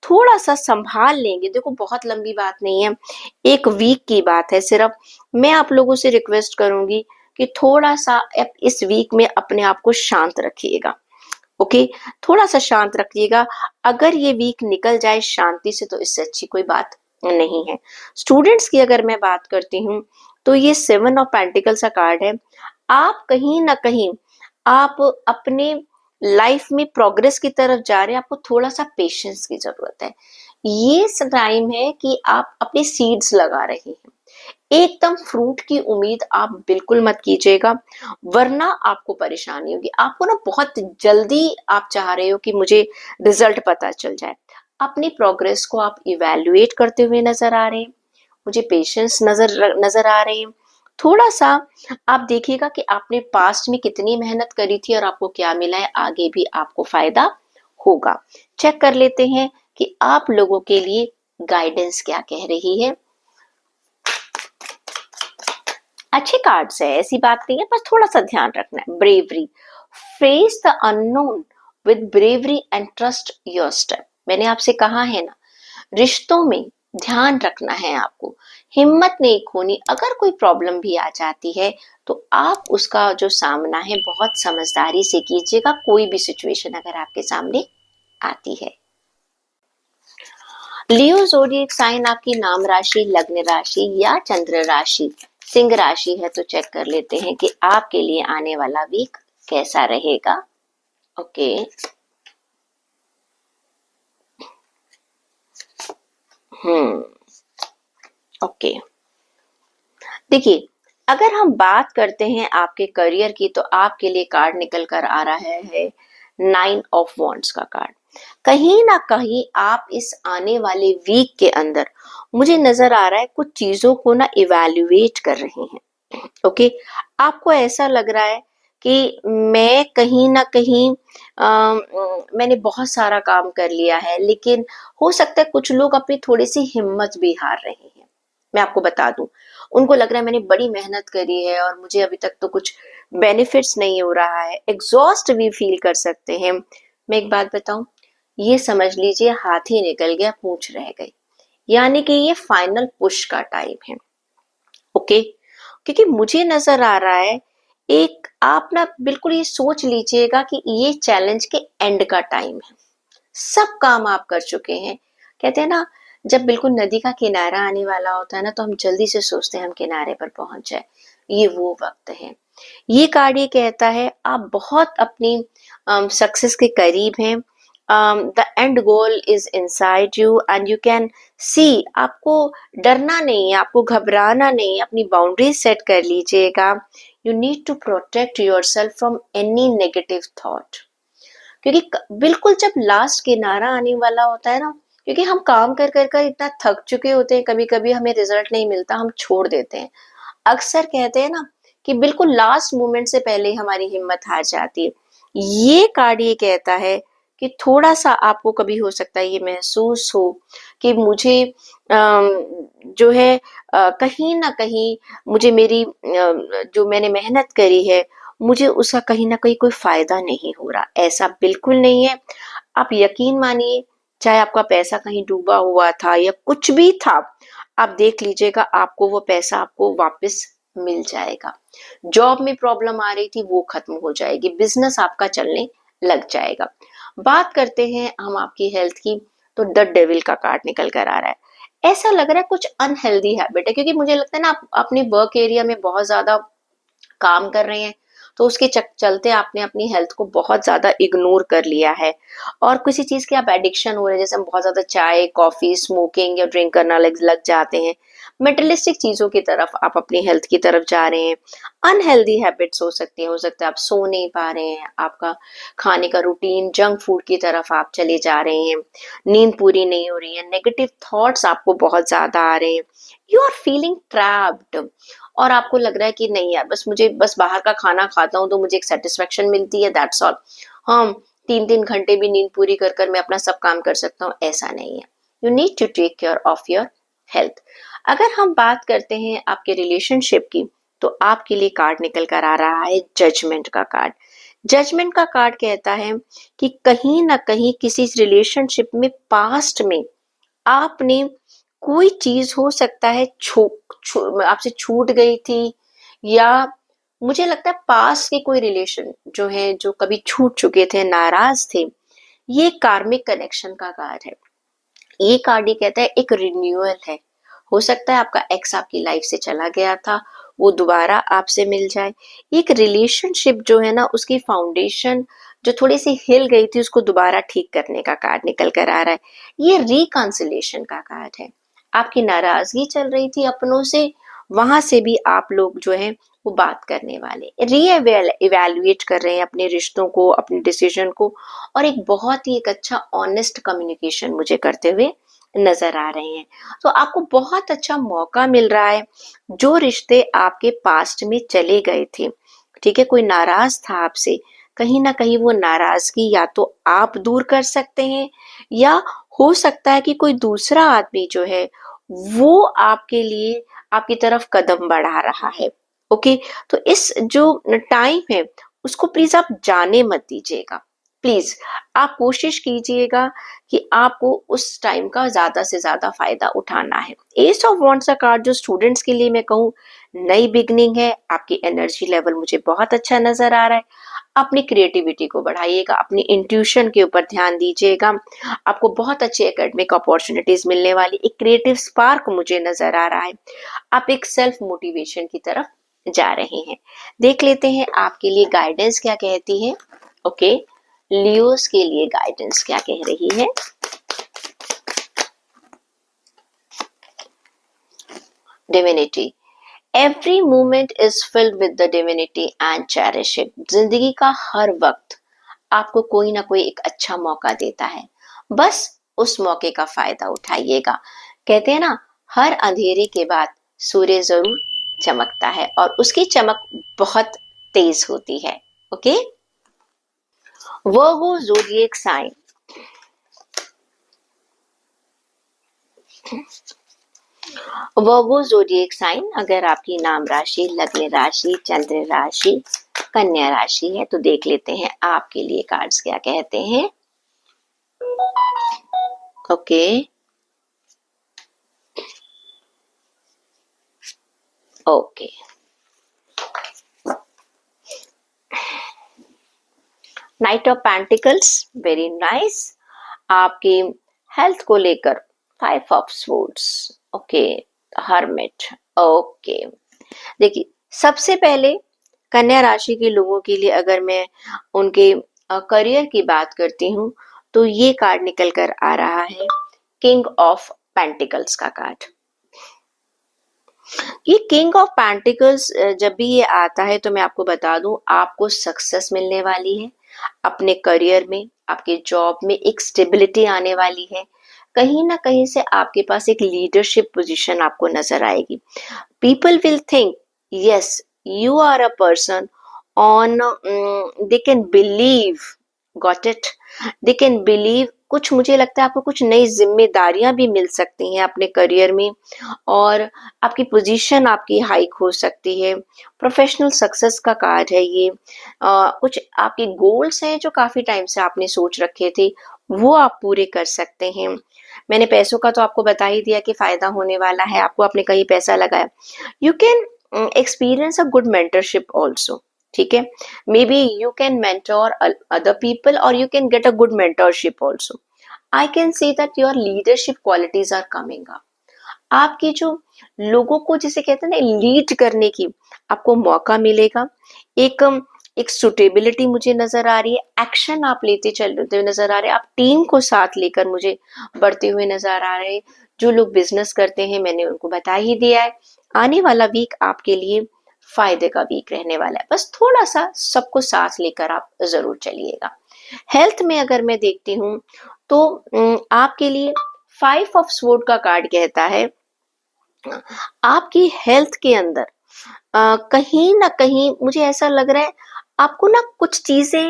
थोड़ा सा संभाल लेंगे, देखो बहुत लंबी बात नहीं है, एक वीक की बात है सिर्फ। मैं आप लोगों से रिक्वेस्ट करूंगी कि थोड़ा सा इस वीक में अपने आप को शांत रखिएगा। ओके, थोड़ा सा शांत रखिएगा। अगर ये वीक निकल जाए शांति से तो इससे अच्छी कोई बात नहीं है। स्टूडेंट्स की अगर मैं बात करती हूँ तो ये 7 ऑफ पेंटिकल्स का कार्ड है। आप कहीं ना कहीं आप अपने लाइफ में प्रोग्रेस की तरफ जा रहे हैं, आपको थोड़ा सा पेशेंस की जरूरत है। ये टाइम है कि आप अपने सीड्स लगा रहे हैं। एकदम फ्रूट की उम्मीद आप बिल्कुल मत कीजिएगा, वरना आपको परेशानी होगी। आपको ना बहुत जल्दी आप चाह रहे हो कि मुझे रिजल्ट पता चल जाए। अपनी प्रोग्रेस को आप इवेल्युएट करते हुए नजर आ रहे हैं, मुझे पेशेंस नजर नजर आ रहे हैं। थोड़ा सा आप देखिएगा कि आपने पास्ट में कितनी मेहनत करी थी और आपको क्या मिला है, आगे भी आपको फायदा होगा। चेक कर लेते हैं कि आप लोगों के लिए गाइडेंस क्या कह रही है। अच्छे कार्ड्स है, ऐसी बात नहीं है, बस थोड़ा सा ध्यान रखना है। Bravery, face the unknown with bravery and trust your step. मैंने आपसे कहा है ना, रिश्तों में ध्यान रखना है आपको, हिम्मत नहीं खोनी। अगर कोई प्रॉब्लम भी आ जाती है तो आप उसका जो सामना है बहुत समझदारी से कीजिएगा, कोई भी सिचुएशन अगर आपके सामने आती है। लियो ज़ोडिएक साइन आपकी नाम राशि, लग्न राशि या चंद्र राशि सिंह राशि है, तो चेक कर लेते हैं कि आपके लिए आने वाला वीक कैसा रहेगा। ओके, हम्म, ओके। देखिए, अगर हम बात करते हैं आपके करियर की तो आपके लिए कार्ड निकल कर आ रहा है 9 ऑफ वॉन्ड्स का कार्ड। कहीं ना कहीं आप इस आने वाले वीक के अंदर, मुझे नजर आ रहा है, कुछ चीजों को ना इवेल्युएट कर रहे हैं। ओके, आपको ऐसा लग रहा है कि मैं कहीं ना कहीं मैंने बहुत सारा काम कर लिया है, लेकिन हो सकता है कुछ लोग अपनी थोड़ी सी हिम्मत भी हार रहे हैं। मैं आपको बता दूं, उनको लग रहा है मैंने बड़ी मेहनत करी है और मुझे अभी तक तो कुछ बेनिफिट्स नहीं हो रहा है, एग्जॉस्ट भी फील कर सकते हैं। मैं एक बात बताऊं, ये समझ लीजिए हाथी निकल गया पूंछ रह गई, यानी कि ये फाइनल पुश का टाइम है। ओके, क्योंकि मुझे नजर आ रहा है, एक आप ना बिल्कुल ये सोच लीजिएगा कि ये चैलेंज के एंड का टाइम है। सब काम आप कर चुके हैं। कहते हैं ना, जब बिल्कुल नदी का किनारा आने वाला होता है ना, तो हम जल्दी से सोचते हैं हम किनारे पर पहुंच जाए। ये वो वक्त है। ये कार्ड ये कहता है आप बहुत अपनी सक्सेस के करीब हैं। The end goal is inside you and you can see. आपको डरना नहीं है, आपको घबराना नहीं है, अपनी बाउंड्रीज सेट कर लीजिएगा। You need to protect yourself from any negative thought. क्योंकि बिल्कुल जब लास्ट किनारा आने वाला होता है ना, क्योंकि हम काम कर कर कर इतना थक चुके होते हैं, कभी कभी हमें रिजल्ट नहीं मिलता, हम छोड़ देते हैं। अक्सर कहते हैं ना कि बिल्कुल लास्ट मोमेंट से पहले हमारी हिम्मत हार जाती है। ये कार्ड ये कहता है कि थोड़ा सा आपको कभी हो सकता है ये महसूस हो कि मुझे जो है कहीं ना कहीं मुझे मेरी जो मैंने मेहनत करी है, मुझे उसका कहीं ना कहीं कोई फायदा नहीं हो रहा। ऐसा बिल्कुल नहीं है। आप यकीन मानिए, चाहे आपका पैसा कहीं डूबा हुआ था या कुछ भी था, आप देख लीजिएगा आपको वो पैसा आपको वापस मिल जाएगा। जॉब में प्रॉब्लम आ रही थी वो खत्म हो जाएगी, बिजनेस आपका चलने लग जाएगा। बात करते हैं हम आपकी हेल्थ की, तो द डेविल का कार्ड निकल कर आ रहा है। ऐसा लग रहा है कुछ अनहेल्दी हैबिट है, क्योंकि मुझे लगता है ना आप अपने वर्क एरिया में बहुत ज्यादा काम कर रहे हैं, तो उसके चलते आपने अपनी हेल्थ को बहुत ज्यादा इग्नोर कर लिया है और किसी चीज के आप एडिक्शन हो रहे हैं, जैसे हम बहुत ज्यादा चाय कॉफी स्मोकिंग या ड्रिंक करना लग जाते हैं। मेटेलिस्टिक चीजों की तरफ आप अपनी हेल्थ की तरफ जा रहे हैं। अनहेल्दी हैबिट्स हो सकती हैं, हो सकता है आप सो नहीं पा रहे हैं, आपका खाने का रूटीन जंक फूड की तरफ आप चले जा रहे हैं, नींद पूरी नहीं हो रही है, नेगेटिव थॉट्स आपको बहुत ज्यादा आ रहे हैं, यू आर फीलिंग ट्रैप्ड। और आपको लग रहा है कि नहीं यार, बस मुझे बस बाहर का खाना खाता हूँ तो मुझे एक सेटिस्फेक्शन मिलती है, दैट्स ऑल। हाँ, 3-3 घंटे भी नींद पूरी कर कर मैं अपना सब काम कर सकता हूँ, ऐसा नहीं है। You need to take care of your health. अगर हम बात करते हैं आपके रिलेशनशिप की, तो आपके लिए कार्ड निकल कर आ रहा है जजमेंट का कार्ड। जजमेंट का कार्ड कहता है कि कहीं ना कहीं किसी रिलेशनशिप में पास्ट में आपने कोई चीज हो सकता है आपसे छूट गई थी, या मुझे लगता है पास के कोई रिलेशन जो है, जो कभी छूट चुके थे, नाराज थे, ये कार्मिक कनेक्शन का कार्ड है। ये कार्ड ये कहता है एक रिन्यूअल है। हो सकता है आपका एक्स आपकी लाइफ से चला गया था, वो दोबारा आपसे मिल जाए। एक रिलेशनशिप जो है ना, उसकी फाउंडेशन जो थोड़ी सी हिल गई थी, उसको दोबारा ठीक करने का कार्ड निकल कर आ रहा है। ये रिकॉन्सिलेशन का कार्ड है। आपकी नाराजगी चल रही थी अपनों से, वहां से भी आप लोग जो है वो बात करने वाले, इवेल्युएट कर रहे हैं अपने रिश्तों को, अपने डिसीजन को, और एक बहुत ही एक अच्छा ऑनेस्ट कम्युनिकेशन मुझे करते हुए नजर आ रहे हैं। तो आपको बहुत अच्छा मौका मिल रहा है। जो रिश्ते आपके पास्ट में चले गए थे, ठीक है, कोई नाराज था आपसे, कहीं ना कहीं वो नाराजगी या तो आप दूर कर सकते हैं, या हो सकता है कि कोई दूसरा आदमी जो है वो आपके लिए आपकी तरफ कदम बढ़ा रहा है। ओके, तो इस जो टाइम है उसको प्लीज आप जाने मत दीजिएगा। प्लीज आप कोशिश कीजिएगा कि आपको उस टाइम का ज्यादा से ज्यादा फायदा उठाना है। एस ऑफ वॉन्ड्स का कार्ड जो स्टूडेंट्स के लिए मैं कहूँ नई बिगनिंग है। आपकी एनर्जी लेवल मुझे बहुत अच्छा नजर आ रहा है। अपनी क्रिएटिविटी को बढ़ाइएगा, अपनी इंट्यूशन के ऊपर ध्यान दीजिएगा। आपको बहुत अच्छी एकेडमिक अपॉर्चुनिटीज मिलने वाली, एक क्रिएटिव स्पार्क मुझे नजर आ रहा है। आप एक सेल्फ मोटिवेशन की तरफ जा रहे हैं। देख लेते हैं आपके लिए गाइडेंस क्या कहती है। ओके, लियोस के लिए गाइडेंस क्या कह रही है। Divinity, every moment is filled with the divinity and cherish it. जिंदगी का हर वक्त आपको कोई ना कोई एक अच्छा मौका देता है, बस उस मौके का फायदा उठाइएगा। कहते हैं ना, हर अंधेरे के बाद सूर्य जरूर चमकता है, और उसकी चमक बहुत तेज होती है। ओके, वर्गो ज़ोडिएक साइन। वर्गो ज़ोडिएक साइन, अगर आपकी नाम राशि, लग्न राशि, चंद्र राशि कन्या राशि है, तो देख लेते हैं आपके लिए कार्ड्स क्या कहते हैं। Okay, okay, night of pentacles, very nice. आपकी हेल्थ को लेकर five of swords. Okay, hermit. Okay, देखिए, सबसे पहले कन्या राशि के लोगों के लिए अगर मैं उनके करियर की बात करती हूँ, तो ये कार्ड निकल कर आ रहा है किंग ऑफ पेंटिकल्स का कार्ड। ये किंग ऑफ पेंटिकल्स जब भी ये आता है, तो मैं आपको बता दूं, आपको सक्सेस मिलने वाली है अपने करियर में, आपके जॉब में एक स्टेबिलिटी आने वाली है। कहीं ना कहीं से आपके पास एक लीडरशिप पोजीशन आपको नजर आएगी। People will think, yes, you are a person on, they can believe, got it? They can believe, कुछ मुझे लगता है आपको कुछ नई जिम्मेदारियां भी मिल सकती हैं अपने करियर में, और आपकी पोजीशन आपकी हाइक हो सकती है। प्रोफेशनल सक्सेस का कार्ड है ये। कुछ आपके गोल्स हैं जो काफी टाइम से आपने सोच रखे थे, वो आप पूरे कर सकते हैं। मैंने पैसों का तो आपको बता ही दिया कि फायदा होने वाला है, आपको आपने कहीं पैसा लगाया। You can experience a good mentorship also, ठीक है। May be you can mentor other people, और you can get a good mentorship also. I can see that your leadership qualities are coming up. आपकी जो लोगों को जिसे कहते हैं ना लीड करने की, आपको मौका मिलेगा। एक एक सुटेबिलिटी मुझे नजर आ रही है। एक्शन आप लेते चलते हुए नजर आ रहे हैं। आप टीम को साथ लेकर मुझे बढ़ते हुए नजर आ रहे हैं। जो लोग बिजनेस करते हैं, मैंने उनको बता ही दिया है, आने वाला वीक आपके लिए फायदे का वीक रहने वाला है। बस थोड़ा सा सबको साथ लेकर आप जरूर चलिएगा। हेल्थ में अगर मैं देखती हूँ, तो आपके लिए फाइव ऑफ स्वॉर्ड का कार्ड कहता है आपकी हेल्थ के अंदर कहीं ना कहीं मुझे ऐसा लग रहा है, आपको ना कुछ चीजें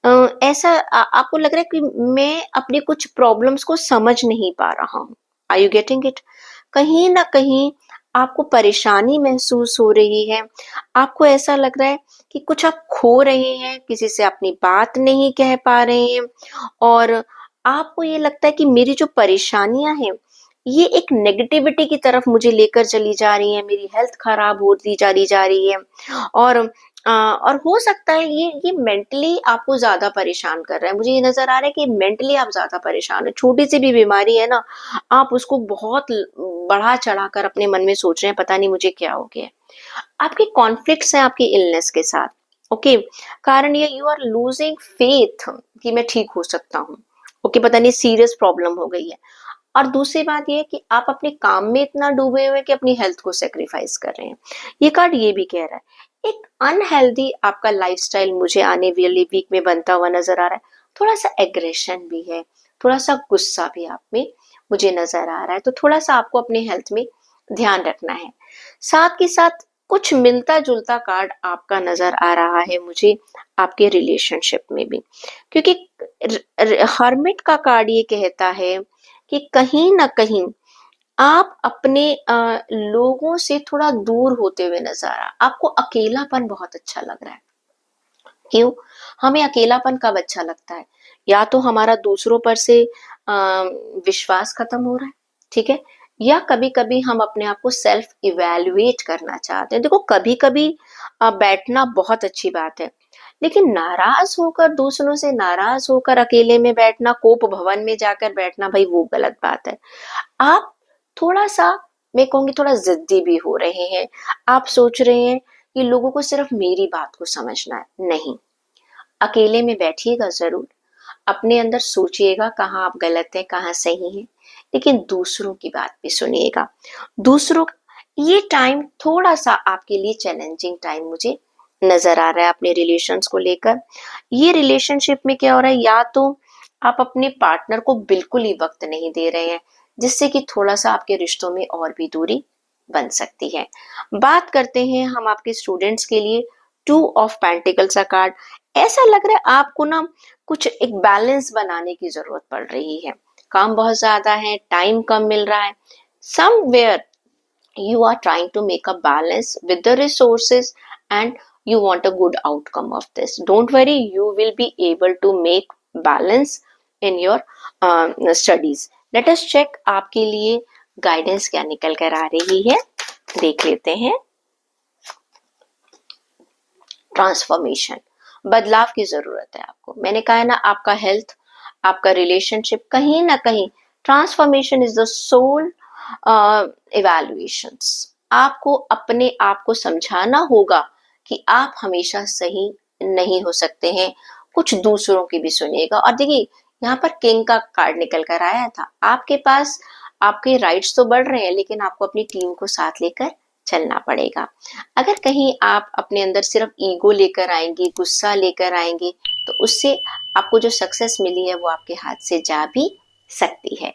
आपको लग रहा है कि मैं अपनी कुछ प्रॉब्लम्स को समझ नहीं पा रहा हूँ। Are you getting it? कहीं ना कहीं आपको परेशानी महसूस हो रही है। आपको ऐसा लग रहा है कि कुछ आप खो रहे हैं, किसी से अपनी बात नहीं कह पा रहे हैं, और आपको ये लगता है कि मेरी जो परेशानियां हैं, ये एक नेगेटिविटी की तरफ मुझे लेकर चली जा रही है, मेरी हेल्थ खराब होती जा रही है, और और हो सकता है ये मेंटली आपको ज्यादा परेशान कर रहा है। मुझे ये नजर आ रहा है कि मेंटली आप ज्यादा परेशान है। छोटी सी भी बीमारी है ना, आप उसको बहुत बढ़ा चढ़ा कर अपने मन में सोच रहे हैं, पता नहीं मुझे क्या हो गया है। आपके कॉन्फ्लिक्ट्स हैं आपकी इलनेस के साथ। ओके, कारण ये यू आर लूजिंग फेथ कि मैं ठीक हो सकता हूँ। ओके, पता नहीं सीरियस प्रॉब्लम हो गई है। और दूसरी बात ये है कि आप अपने काम में इतना डूबे हुए हैं कि अपनी हेल्थ को सेक्रीफाइस कर रहे हैं। ये कार्ड ये भी कह रहा है एक अनहेल्दी आपका लाइफस्टाइल मुझे आने वाली वीक में बनता हुआ नजर आ रहा है। थोड़ा सा एग्रेशन भी है, थोड़ा सा गुस्सा भी आप में मुझे नजर आ रहा है। तो थोड़ा सा आपको अपने हेल्थ में ध्यान रखना है। साथ के साथ कुछ मिलता जुलता कार्ड आपका नजर आ रहा है मुझे आपके रिलेशनशिप में भी, क्योंकि हर्मिट का कार्ड ये कहता है कि कहीं ना कहीं आप अपने लोगों से थोड़ा दूर होते हुए नजर आ रहा। आपको अकेलापन बहुत अच्छा लग रहा है। क्यों? हमें अकेलापन कब अच्छा लगता है? या तो हमारा दूसरों पर से विश्वास खत्म हो रहा है, ठीक है, या कभी कभी हम अपने आप को सेल्फ इवेल्युएट करना चाहते हैं। देखो, कभी कभी बैठना बहुत अच्छी बात है, लेकिन नाराज होकर, दूसरों से नाराज होकर अकेले में बैठना, कोप भवन में जाकर बैठना, भाई वो गलत बात है। आप थोड़ा सा, मैं कहूंगी थोड़ा जिद्दी भी हो रहे हैं। आप सोच रहे हैं कि लोगों को सिर्फ मेरी बात को समझना है। नहीं, अकेले में बैठिएगा जरूर, अपने अंदर सोचिएगा कहाँ आप गलत हैं कहाँ सही हैं, लेकिन दूसरों की बात भी सुनिएगा। दूसरों, ये टाइम थोड़ा सा आपके लिए चैलेंजिंग टाइम मुझे नजर आ रहा है अपने रिलेशंस को लेकर। ये रिलेशनशिप में क्या हो रहा है, या तो आप अपने पार्टनर को बिल्कुल ही वक्त नहीं दे रहे हैं, जिससे कि थोड़ा सा आपके रिश्तों में और भी दूरी बन सकती है। बात करते हैं हम आपके स्टूडेंट्स के लिए। टू ऑफ पेंटिकल्स का कार्ड, ऐसा लग रहा है आपको ना कुछ एक बैलेंस बनाने की जरूरत पड़ रही है। काम बहुत ज्यादा है, टाइम कम मिल रहा है। Somewhere you are trying to make a balance with the resources, and you want a good outcome of this. Don't worry, you will be able to make balance in your studies. Let us check आपके लिए guidance क्या निकल कर आ रही है, देख लेते हैं। ट्रांसफॉर्मेशन, बदलाव की जरूरत है आपको। मैंने कहा है ना, आपका हेल्थ, आपका रिलेशनशिप, कहीं ना कहीं transformation is the soul evaluations. आपको अपने आप को समझाना होगा कि आप हमेशा सही नहीं हो सकते हैं, कुछ दूसरों की भी सुनिएगा। और देखिए, यहाँ पर किंग का कार्ड निकल कर आया था। आपके पास आपके राइट्स तो बढ़ रहे हैं, लेकिन आपको अपनी टीम को साथ लेकर चलना पड़ेगा। अगर कहीं आप अपने अंदर सिर्फ ईगो लेकर आएंगे, गुस्सा लेकर आएंगे, तो उससे आपको जो सक्सेस मिली है वो आपके हाथ से जा भी सकती है।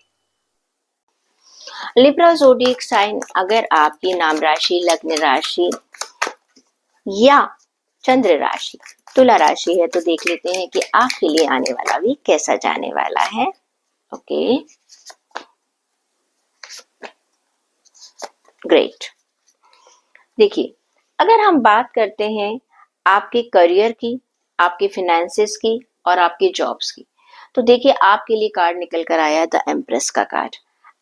लिब्रा ज़ोडिएक साइन, अगर आपकी नाम राशि, लग्न राशि या चंद्र राशि तुला राशि है, तो देख लेते हैं कि आपके लिए आने वाला वीक कैसा जाने वाला है। Okay, great. देखिए, अगर हम बात करते हैं आपके करियर की, आपके फिनेंसेस की और आपके जॉब्स की, तो देखिए आपके लिए कार्ड निकल कर आया द एम्प्रेस का कार्ड।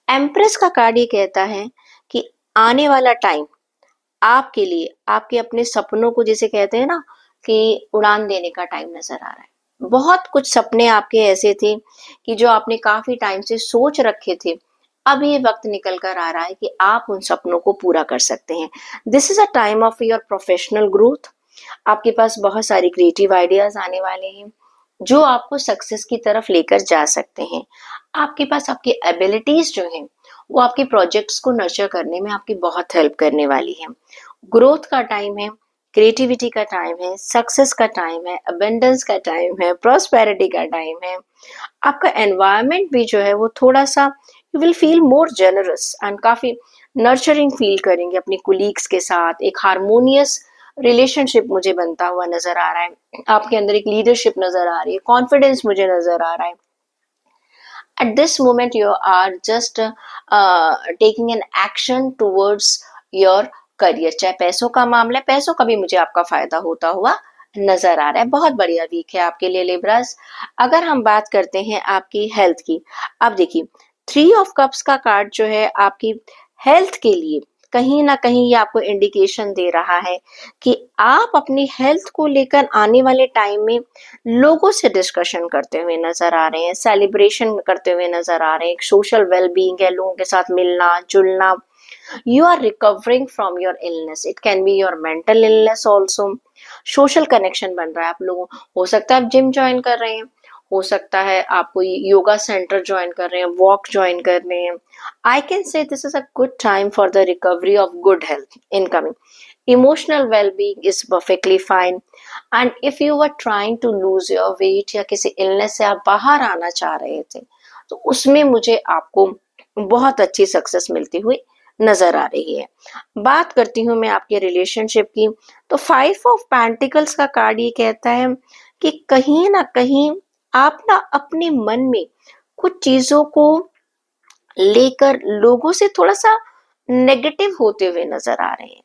एम्प्रेस का कार्ड ये कहता है कि आने वाला टाइम आपके लिए, आपके अपने सपनों को, जिसे कहते हैं ना कि उड़ान देने का टाइम नजर आ रहा है। बहुत कुछ सपने आपके ऐसे थे कि जो आपने काफी टाइम से सोच रखे थे, अब ये वक्त निकल कर आ रहा है कि आप उन सपनों को पूरा कर सकते हैं। This is a time of your professional growth. आपके पास बहुत सारी क्रिएटिव आइडियाज आने वाले हैं जो आपको सक्सेस की तरफ लेकर जा सकते हैं। आपके पास आपकी एबिलिटीज जो हैं वो आपके प्रोजेक्ट्स को नर्चर करने में आपकी बहुत हेल्प करने वाली है। ग्रोथ का टाइम है, क्रिएटिविटी का टाइम है, सक्सेस का टाइम है, अबेंडेंस का टाइम है, प्रॉस्पेरिटी का टाइम है। आपका एनवायरनमेंट भी जो है वो थोड़ा सा, you will feel more generous and काफी नर्चरिंग फील करेंगे अपने कुलीग्स के साथ। एक हारमोनियस रिलेशनशिप मुझे बनता हुआ नजर आ रहा है। आपके अंदर एक लीडरशिप नजर आ रही है, कॉन्फिडेंस मुझे नजर आ रहा है। at this moment you are just taking an action towards your career. चाहे पैसों का मामला है, पैसों का भी मुझे आपका फायदा होता हुआ नजर आ रहा है। बहुत बढ़िया वीक है आपके लिए लिब्रास। अगर हम बात करते हैं आपकी हेल्थ की, अब देखिए 3 ऑफ कप्स का कार्ड जो है आपकी हेल्थ के लिए कहीं ना कहीं ये आपको इंडिकेशन दे रहा है कि आप अपनी हेल्थ को लेकर आने वाले टाइम में लोगों से डिस्कशन करते हुए नजर आ रहे हैं, सेलिब्रेशन करते हुए नजर आ रहे हैं, एक सोशल वेलबींग है, लोगों के साथ मिलना जुलना। You are recovering from your illness. It can be your mental illness also. Social connection बन रहा है आप लोगों, हो सकता है आप जिम ज्वाइन कर रहे हैं, हो सकता है आप कोई योगा सेंटर ज्वाइन कर रहे हैं, वॉक ज्वाइन कर रहे हैं। I can say this is a good time for the recovery of good health incoming. Emotional wellbeing is perfectly fine. And if you are trying to lose your weight या किसी illness से आप बाहर आना चाह रहे थे, तो उसमें मुझे आपको बहुत अच्छी सक्सेस मिलती हुई नजर आ रही है। बात करती हूँ मैं आपके रिलेशनशिप की, तो 5 ऑफ पेंटिकल्स का कार्ड ये कहता है कि कहीं ना कहीं आप ना अपने मन में कुछ चीजों को लेकर लोगों से थोड़ा सा नेगेटिव होते हुए नजर आ रहे हैं।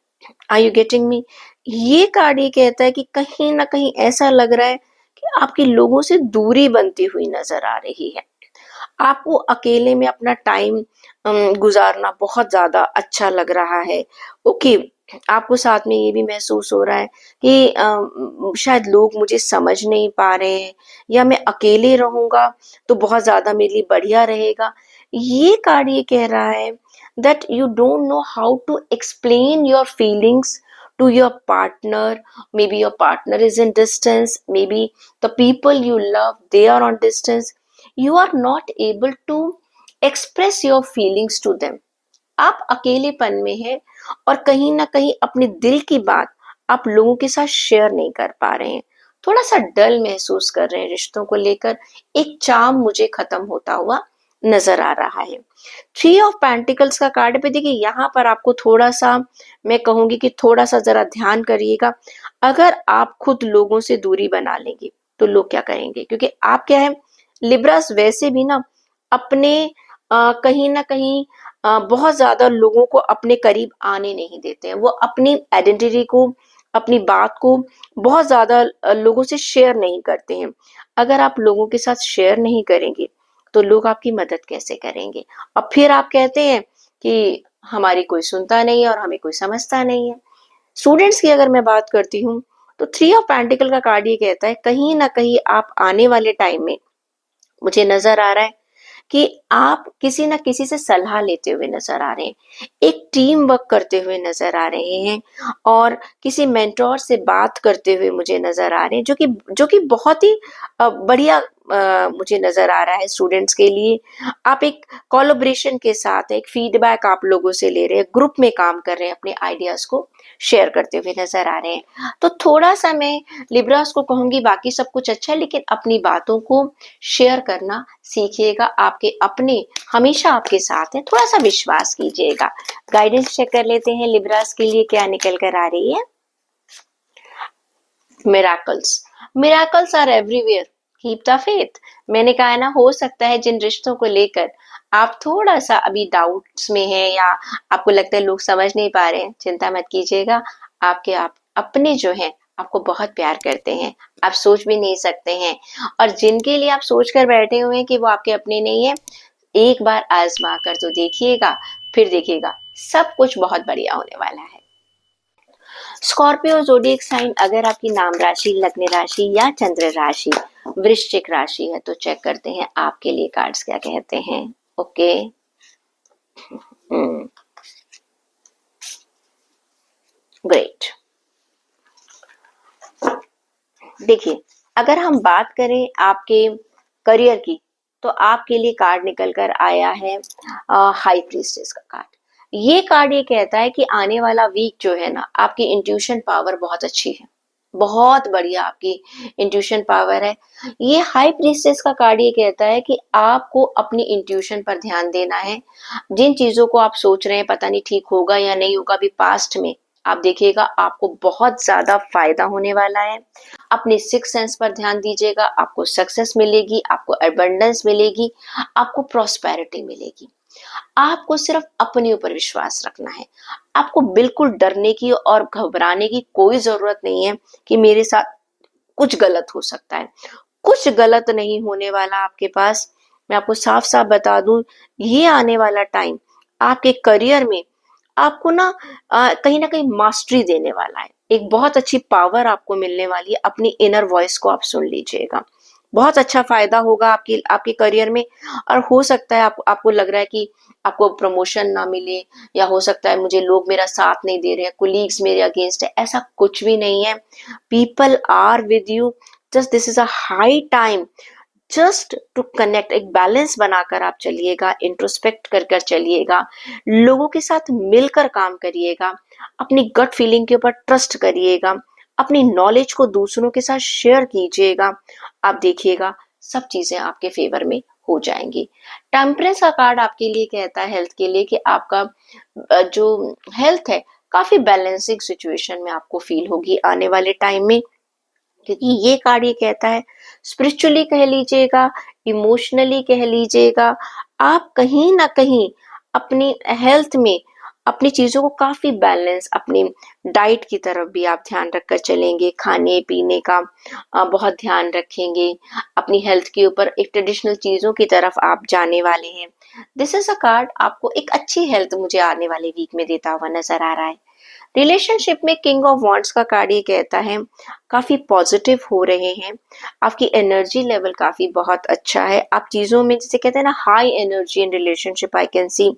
Are you getting me? ये कार्ड ये कहता है कि कहीं ना कहीं ऐसा लग रहा है कि आपकी लोगों से दूरी बनती हुई नजर आ रही है। आपको अकेले में अपना टाइम गुजारना बहुत ज्यादा अच्छा लग रहा है। ओके, आपको साथ में ये भी महसूस हो रहा है कि शायद लोग मुझे समझ नहीं पा रहे हैं, या मैं अकेले रहूंगा तो बहुत ज्यादा मेरे लिए बढ़िया रहेगा। ये कार्ड ये कह रहा है that you don't know how to explain your feelings to your partner. Maybe your partner is in distance, maybe the people you love, they are on distance. You are not able to express your feelings to them. आप अकेलेपन में हैं और कहीं ना कहीं अपने दिल की बात आप लोगों के साथ शेयर नहीं कर पा रहे हैं, थोड़ा सा डल महसूस कर रहे हैं रिश्तों को लेकर, एक चार्म मुझे खत्म होता हुआ नजर आ रहा है। 3 ऑफ पेंटिकल्स का कार्ड पे देखिए, यहाँ पर आपको थोड़ा सा, मैं कहूंगी कि थोड़ा सा जरा ध्यान करिएगा। अगर आप खुद लोगों से दूरी बना लेंगे तो लोग क्या करेंगे, क्योंकि आप क्या है, लिब्रास वैसे भी ना अपने कहीं ना कहीं बहुत ज्यादा लोगों को अपने करीब आने नहीं देते हैं। वो अपनी आइडेंटिटी को, अपनी बात को बहुत ज्यादा लोगों से शेयर नहीं करते हैं। अगर आप लोगों के साथ शेयर नहीं करेंगे तो लोग आपकी मदद कैसे करेंगे? और फिर आप कहते हैं कि हमारी कोई सुनता नहीं है और हमें कोई समझता नहीं है। स्टूडेंट्स की अगर मैं बात करती हूँ, तो 3 ऑफ पेंटिकल का कार्ड ये कहता है कहीं ना कहीं आप आने वाले टाइम में, मुझे नजर आ रहा है कि आप किसी ना किसी से सलाह लेते हुए नजर आ रहे हैं, एक टीम वर्क करते हुए नजर आ रहे हैं, और किसी मेंटोर से बात करते हुए मुझे नजर आ रहे हैं, जो कि बहुत ही बढ़िया मुझे नजर आ रहा है स्टूडेंट्स के लिए। आप एक कोलैबोरेशन के साथ एक फीडबैक आप लोगों से ले रहे हैं, ग्रुप में काम कर रहे हैं, अपने आइडियाज को शेयर करते हुए नजर आ रहे हैं। तो थोड़ा सा मैं लिब्रास को कहूंगी, बाकी सब कुछ अच्छा है लेकिन अपनी बातों को शेयर करना सीखिएगा। आपके अपने हमेशा आपके साथ हैं, थोड़ा सा विश्वास कीजिएगा। गाइडेंस चेक कर लेते हैं लिब्रास के लिए क्या निकल कर आ रही है। Miracles, miracles are everywhere, keep the faith. मैंने कहा है ना, हो सकता है जिन रिश्तों को लेकर आप थोड़ा सा अभी डाउट्स में हैं, या आपको लगता है लोग समझ नहीं पा रहे हैं, चिंता मत कीजिएगा। आपके आप अपने जो हैं आपको बहुत प्यार करते हैं, आप सोच भी नहीं सकते हैं। और जिनके लिए आप सोच कर बैठे हुए हैं कि वो आपके अपने नहीं है, एक बार आजमा कर तो देखिएगा, फिर देखिएगा सब कुछ बहुत बढ़िया होने वाला है। स्कॉर्पियो ज़ोडिएक साइन, अगर आपकी नाम राशि, लग्न राशि या चंद्र राशि वृश्चिक राशि है तो चेक करते हैं आपके लिए कार्ड्स क्या कहते हैं। Okay, great. देखिए, अगर हम बात करें आपके करियर की, तो आपके लिए कार्ड निकल कर आया है हाई प्रीस्टेस का कार्ड। ये कार्ड ये कहता है कि आने वाला वीक जो है ना, आपकी इंट्यूशन पावर बहुत अच्छी है, बहुत बढ़िया आपकी इंट्यूशन पावर है। ये हाई प्रीस्टेस का कार्ड ये कहता है कि आपको अपनी इंट्यूशन पर ध्यान देना है। जिन चीजों को आप सोच रहे हैं पता नहीं ठीक होगा या नहीं होगा, अभी पास्ट में आप देखिएगा आपको बहुत ज्यादा फायदा होने वाला है। अपने सिक्स सेंस पर ध्यान दीजिएगा, आपको सक्सेस मिलेगी, आपको अबंडेंस मिलेगी, आपको प्रॉस्पेरिटी मिलेगी। आपको सिर्फ अपने ऊपर विश्वास रखना है। आपको बिल्कुल डरने की और घबराने की कोई जरूरत नहीं है कि मेरे साथ कुछ गलत हो सकता है। कुछ गलत नहीं होने वाला आपके पास। मैं आपको साफ साफ बता दूं, ये आने वाला टाइम आपके करियर में आपको कहीं ना कहीं मास्टरी देने वाला है। एक बहुत अच्छी पावर आपको मिलने वाली है, अपनी इनर वॉइस को आप सुन लीजिएगा। बहुत अच्छा फायदा होगा आपकी आपके करियर में। और हो सकता है आपको लग रहा है कि आपको प्रमोशन ना मिले, या हो सकता है मुझे लोग मेरा साथ नहीं दे रहे हैं, कोलीग्स मेरे अगेंस्ट है। ऐसा कुछ भी नहीं है। People are with you. Just this is a high time just to connect. एक बैलेंस बनाकर आप चलिएगा, इंट्रोस्पेक्ट कर कर चलिएगा, लोगों के साथ मिलकर काम करिएगा, अपनी गट फीलिंग के ऊपर ट्रस्ट करिएगा, अपनी नॉलेज को दूसरों के साथ शेयर कीजिएगा। आप देखिएगा सब चीजें आपके फेवर में हो जाएंगी। टेम्परेंस का कार्ड आपके लिए कहता है हेल्थ के लिए कि आपका जो हेल्थ है काफी बैलेंसिंग सिचुएशन में आपको फील होगी आने वाले टाइम में। क्योंकि ये कार्ड ये कहता है, स्पिरिचुअली कह लीजिएगा, इमोशनली कह लीजिएगा, आप कहीं ना कहीं अपनी हेल्थ में अपनी चीजों को काफी बैलेंस, अपनी डाइट की तरफ भी आप ध्यान रखकर चलेंगे, खाने पीने का बहुत ध्यान रखेंगे, अपनी हेल्थ के ऊपर एक ट्रेडिशनल चीजों की तरफ आप जाने वाले हैं। दिस इज अ कार्ड आपको एक अच्छी हेल्थ मुझे आने वाले वीक में देता हुआ नजर आ रहा है। रिलेशनशिप में किंग ऑफ वॉन्ड्स का कार्ड ये कहता है काफी पॉजिटिव हो रहे हैं, आपकी एनर्जी लेवल काफी बहुत अच्छा है, आप चीजों में जिसे कहते हैं ना high energy in relationship, I can सी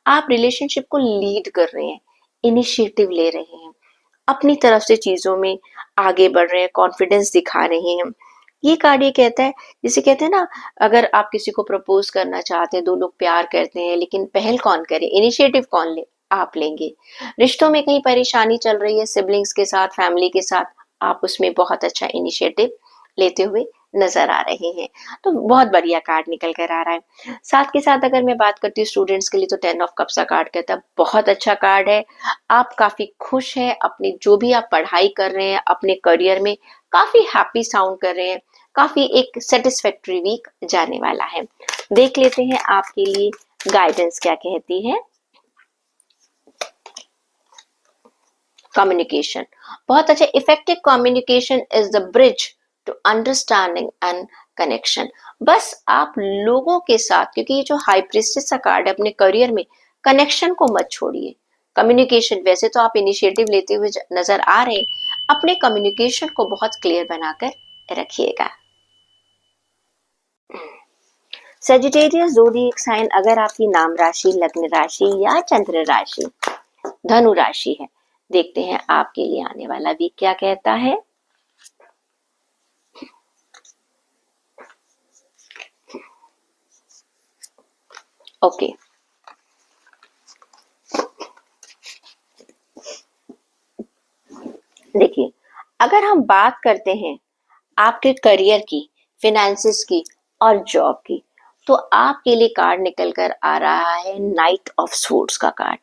आप रिलेशनशिप को लीड कर रहे हैं, इनिशिएटिव ले रहे हैं, अपनी तरफ से चीजों में आगे बढ़ रहे हैं, कॉन्फिडेंस दिखा रहे हैं। ये कार्ड ये कहता है, जिसे कहते हैं ना, अगर आप किसी को प्रपोज करना चाहते हैं, दो लोग प्यार करते हैं, लेकिन पहल कौन करे, इनिशिएटिव कौन ले, आप लेंगे। रिश्तों में कहीं परेशानी चल रही है सिबलिंग्स के साथ, फैमिली के साथ, आप उसमें बहुत अच्छा इनिशिएटिव लेते हुए नजर आ रहे हैं। तो बहुत बढ़िया कार्ड निकल कर आ रहा है। साथ के साथ अगर मैं बात करती हूँ स्टूडेंट्स के लिए, तो 10 ऑफ कप्स का कार्ड कहता है बहुत अच्छा कार्ड है। आप काफी खुश हैं अपनी जो भी आप पढ़ाई कर रहे हैं, अपने करियर में काफी हैप्पी साउंड कर रहे हैं, काफी एक सेटिस्फैक्टरी वीक जाने वाला है। देख लेते हैं आपके लिए गाइडेंस क्या कहती है। कम्युनिकेशन बहुत अच्छा, effective communication is the bridge to understanding and connection. बस आप लोगों के साथ, क्योंकि ये जो हाई प्रिस्टेस का कार्ड है, अपने करियर में कनेक्शन को मत छोड़िए। कम्युनिकेशन, वैसे तो आप इनिशिएटिव लेते हुए नजर आ रहे हैं, अपने कम्युनिकेशन को बहुत क्लियर बनाकर रखिएगा। सेजिटेरियस ज़ोडिएक साइन, अगर आपकी नाम राशि, लग्न राशि या चंद्र राशि धनु राशि है, देखते हैं आपके लिए आने वाला वीक क्या कहता है। ओके, देखिए, अगर हम बात करते हैं आपके करियर की, फिनेंसिस की और जॉब की, तो आपके लिए कार्ड निकल कर आ रहा है नाइट ऑफ स्वॉर्ड्स का कार्ड।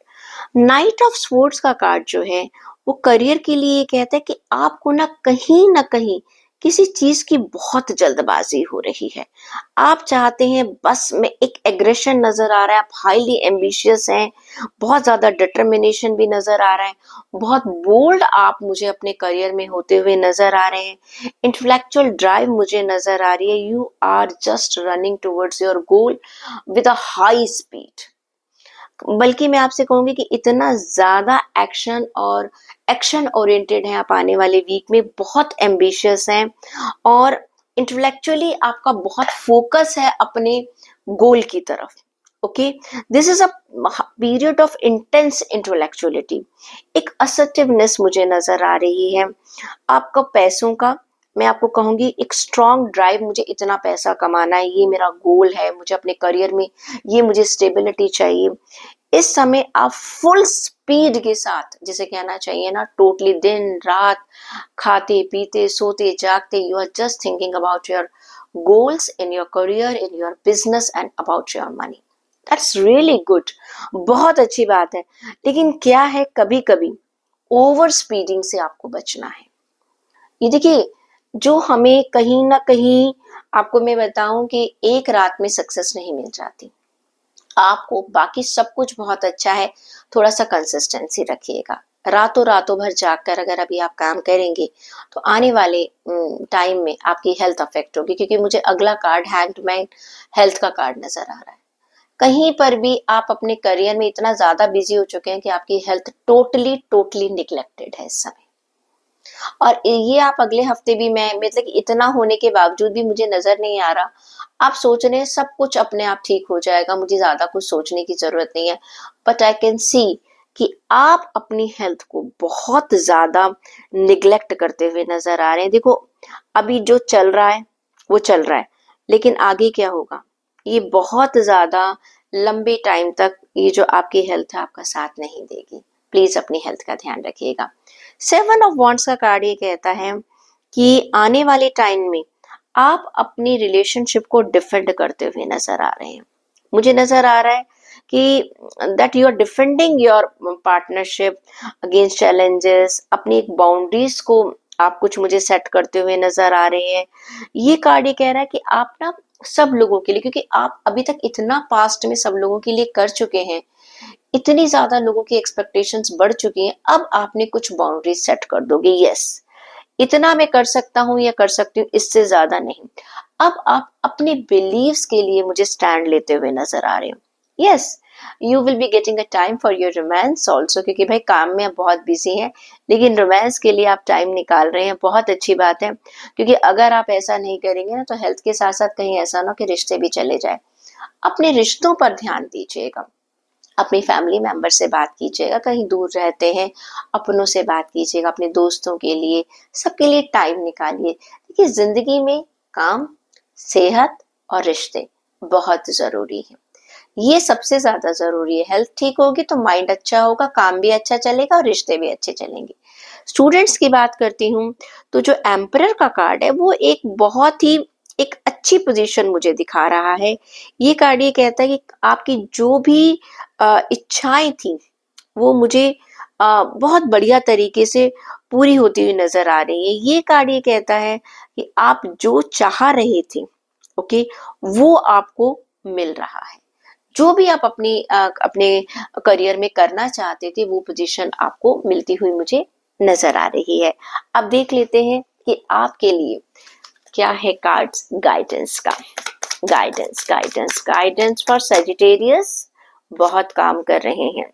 नाइट ऑफ स्वॉर्ड्स का कार्ड जो है वो करियर के लिए ये कहता है कि आपको ना कहीं किसी चीज की बहुत जल्दबाजी हो रही है। आप चाहते हैं, बस में एक एग्रेशन नजर आ रहा है, आप हाईली एम्बिशियस हैं, बहुत ज्यादा डिटर्मिनेशन भी नजर आ रहा है, बहुत बोल्ड आप मुझे अपने करियर में होते हुए नजर आ रहे हैं, इंटेलेक्चुअल ड्राइव मुझे नजर आ रही है, you are just running towards your goal with a high speed. बल्कि मैं आपसे कहूंगी कि इतना ज्यादा एक्शन ओरिएंटेड है आप आने वाले वीक में, बहुत एम्बिशियस हैं, और इंटेलेक्चुअली आपका बहुत फोकस है अपने गोल की तरफ। Okay, this is a period of intense intellectuality. एक असर्टिवनेस मुझे नजर आ रही है आपका पैसों का। मैं आपको कहूंगी एक स्ट्रॉन्ग ड्राइव, मुझे इतना पैसा कमाना है, ये मेरा गोल है, मुझे अपने करियर में ये मुझे स्टेबिलिटी चाहिए। इस समय आप फुल स्पीड के साथ, जिसे कहना चाहिए ना, टोटली दिन रात खाते पीते सोते जागते, you are just thinking about your goals in your career, in your business and about your money. That's really good, बहुत अच्छी बात है। लेकिन क्या है, कभी कभी ओवर स्पीडिंग से आपको बचना है। ये देखिए, जो हमें कहीं ना कहीं, आपको मैं बताऊं कि एक रात में सक्सेस नहीं मिल जाती आपको, बाकी सब कुछ बहुत अच्छा है, थोड़ा सा कंसिस्टेंसी रखिएगा। रातों रातों भर जाग कर अगर अभी आप काम करेंगे तो आने वाले टाइम में आपकी हेल्थ अफेक्ट होगी, क्योंकि मुझे अगला कार्ड हैंगमैन हेल्थ का कार्ड नजर आ रहा है। कहीं पर भी आप अपने करियर में इतना ज्यादा बिजी हो चुके हैं कि आपकी हेल्थ टोटली टोटली निग्लेक्टेड है इस समय। और ये आप अगले हफ्ते भी, मैं मतलब कि इतना होने के बावजूद भी मुझे नजर नहीं आ रहा, आप सोच रहे हैं सब कुछ अपने आप ठीक हो जाएगा, मुझे ज्यादा कुछ सोचने की जरूरत नहीं है, बट आई कैन सी कि आप अपनी हेल्थ को बहुत ज्यादा निग्लेक्ट करते हुए नजर आ रहे हैं। देखो, अभी जो चल रहा है वो चल रहा है, लेकिन आगे क्या होगा ये बहुत ज्यादा लंबे टाइम तक ये जो आपकी हेल्थ है आपका साथ नहीं देगी। प्लीज अपनी हेल्थ का ध्यान रखिएगा। 7 ऑफ वॉन्ड्स का कार्ड ये कहता है कि आने वाले टाइम में आप अपनी रिलेशनशिप को डिफेंड करते हुए नजर आ रहे हैं। मुझे नजर आ रहा है कि that you are defending your partnership against challenges, अपनी एक बाउंड्रीज को आप कुछ मुझे सेट करते हुए नजर आ रहे हैं। ये कार्ड ये कह रहा है कि आप ना सब लोगों के लिए, क्योंकि आप अभी तक इतना पास्ट में सब लोगों के लिए कर चुके हैं, इतनी ज्यादा लोगों की एक्सपेक्टेशंस बढ़ चुकी हैं, अब आपने कुछ बाउंड्री सेट कर दोगे। यस, इतना मैं कर सकता हूँ या कर सकती हूँ, इससे ज्यादा नहीं। अब आप अपने बिलीव्स के लिए मुझे स्टैंड लेते हुए नजर आ रहे हो। Yes, you will be getting a time for your romance also, क्योंकि भाई काम में आप बहुत बिजी हैं, लेकिन रोमांस के लिए आप टाइम निकाल रहे हैं, बहुत अच्छी बात है। क्योंकि अगर आप ऐसा नहीं करेंगे ना तो हेल्थ के साथ साथ कहीं ऐसा ना कि रिश्ते भी चले जाए। अपने रिश्तों पर ध्यान दीजिएगा, अपनी फैमिली मेंबर से बात कीजिएगा, कहीं दूर रहते हैं अपनों से बात कीजिएगा, अपने दोस्तों के लिए, सबके लिए टाइम निकालिए। देखिए, जिंदगी में काम, सेहत और रिश्ते बहुत जरूरी है, ये सबसे ज्यादा जरूरी है। हेल्थ ठीक होगी तो माइंड अच्छा होगा, काम भी अच्छा चलेगा और रिश्ते भी अच्छे चलेंगे। स्टूडेंट्स की बात करती हूँ तो जो एम्परर का कार्ड है वो एक बहुत ही एक अच्छी पोजीशन मुझे दिखा रहा है। ये कार्ड ये कहता है कि आपकी जो भी इच्छाएं थी वो मुझे बहुत बढ़िया तरीके से पूरी होती हुई नजर आ रही है। ये कार्ड ये कहता है कि आप जो चाह रहे थे, ओके, वो आपको मिल रहा है। जो भी आप अपने करियर में करना चाहते थे वो पोजीशन आपको मिलती हुई मुझे नजर आ रही है। अब देख लेते हैं कि आपके लिए क्या है कार्ड्स गाइडेंस का। Guidance guidance guidance for Sagittarius, बहुत काम कर रहे हैं।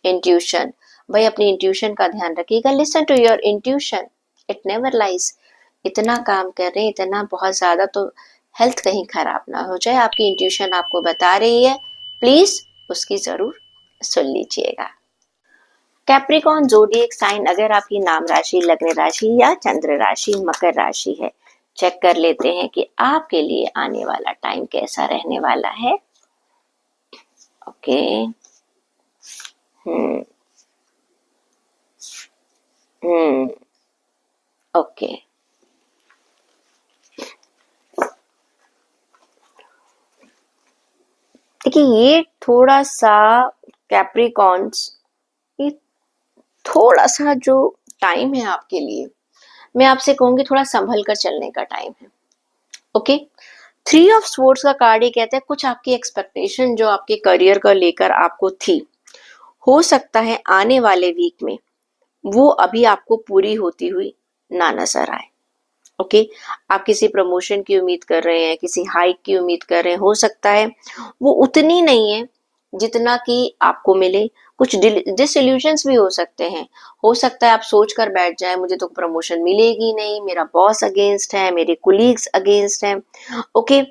इंट्यूशन, भाई अपनी इंट्यूशन का ध्यान रखिएगा। Listen to your intuition, it never lies. इतना काम कर रहे हैं, इतना बहुत ज्यादा, तो हेल्थ कहीं खराब ना हो जाए, आपकी इंट्यूशन आपको बता रही है, प्लीज उसकी जरूर सुन लीजिएगा। कैप्रिकॉर्न ज़ोडिएक साइन, अगर आपकी नाम राशि, लग्न राशि या चंद्र राशि मकर राशि है, चेक कर लेते हैं कि आपके लिए आने वाला टाइम कैसा रहने वाला है। ओके, ओके, देखिए ये थोड़ा सा कैप्रिकॉर्न्स, ये थोड़ा सा जो टाइम है आपके लिए, मैं आपसे कहूंगी थोड़ा संभल कर चलने का टाइम है। ओके, 3 ऑफ स्वॉर्ड्स का कार्ड ये कहता है कुछ आपकी एक्सपेक्टेशन जो आपके करियर को लेकर आपको थी, हो सकता है आने वाले वीक में वो अभी आपको पूरी होती हुई ना नजर आए। ओके, आप किसी प्रमोशन की उम्मीद कर रहे हैं, किसी हाइक की उम्मीद कर रहे हैं, हो सकता है वो उतनी नहीं है जितना कि आपको मिले। कुछ डिसइल्यूजन्स भी हो सकते हैं। हो सकता है आप सोच कर बैठ जाए मुझे तो प्रमोशन मिलेगी नहीं, मेरा बॉस अगेंस्ट है, मेरे कुलीग्स अगेंस्ट हैं। ओके,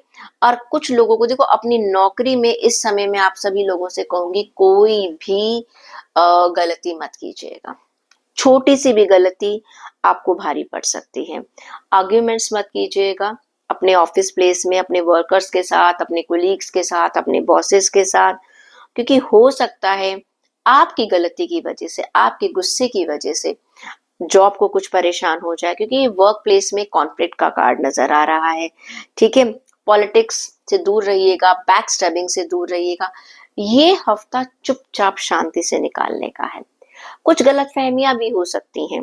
और कुछ लोगों को देखो अपनी नौकरी में इस समय में आप सभी लोगों से कहूंगी कोई भी गलती मत कीजिएगा। छोटी सी भी गलती आपको भारी पड़ सकती है। आर्ग्यूमेंट्स मत कीजिएगा अपने ऑफिस प्लेस में, अपने वर्कर्स के साथ, अपने कोलीग्स के साथ, अपने बॉसेस के साथ, क्योंकि हो सकता है आपकी गलती की वजह से, आपके गुस्से की वजह से जॉब को कुछ परेशान हो जाए, क्योंकि ये वर्क प्लेस में कॉन्फ्लिक्ट का कार्ड नजर आ रहा है। ठीक है, पॉलिटिक्स से दूर रहिएगा, बैक स्टैबिंग से दूर रहिएगा। ये हफ्ता चुपचाप शांति से निकालने का है। कुछ गलतफहमियां भी हो सकती हैं,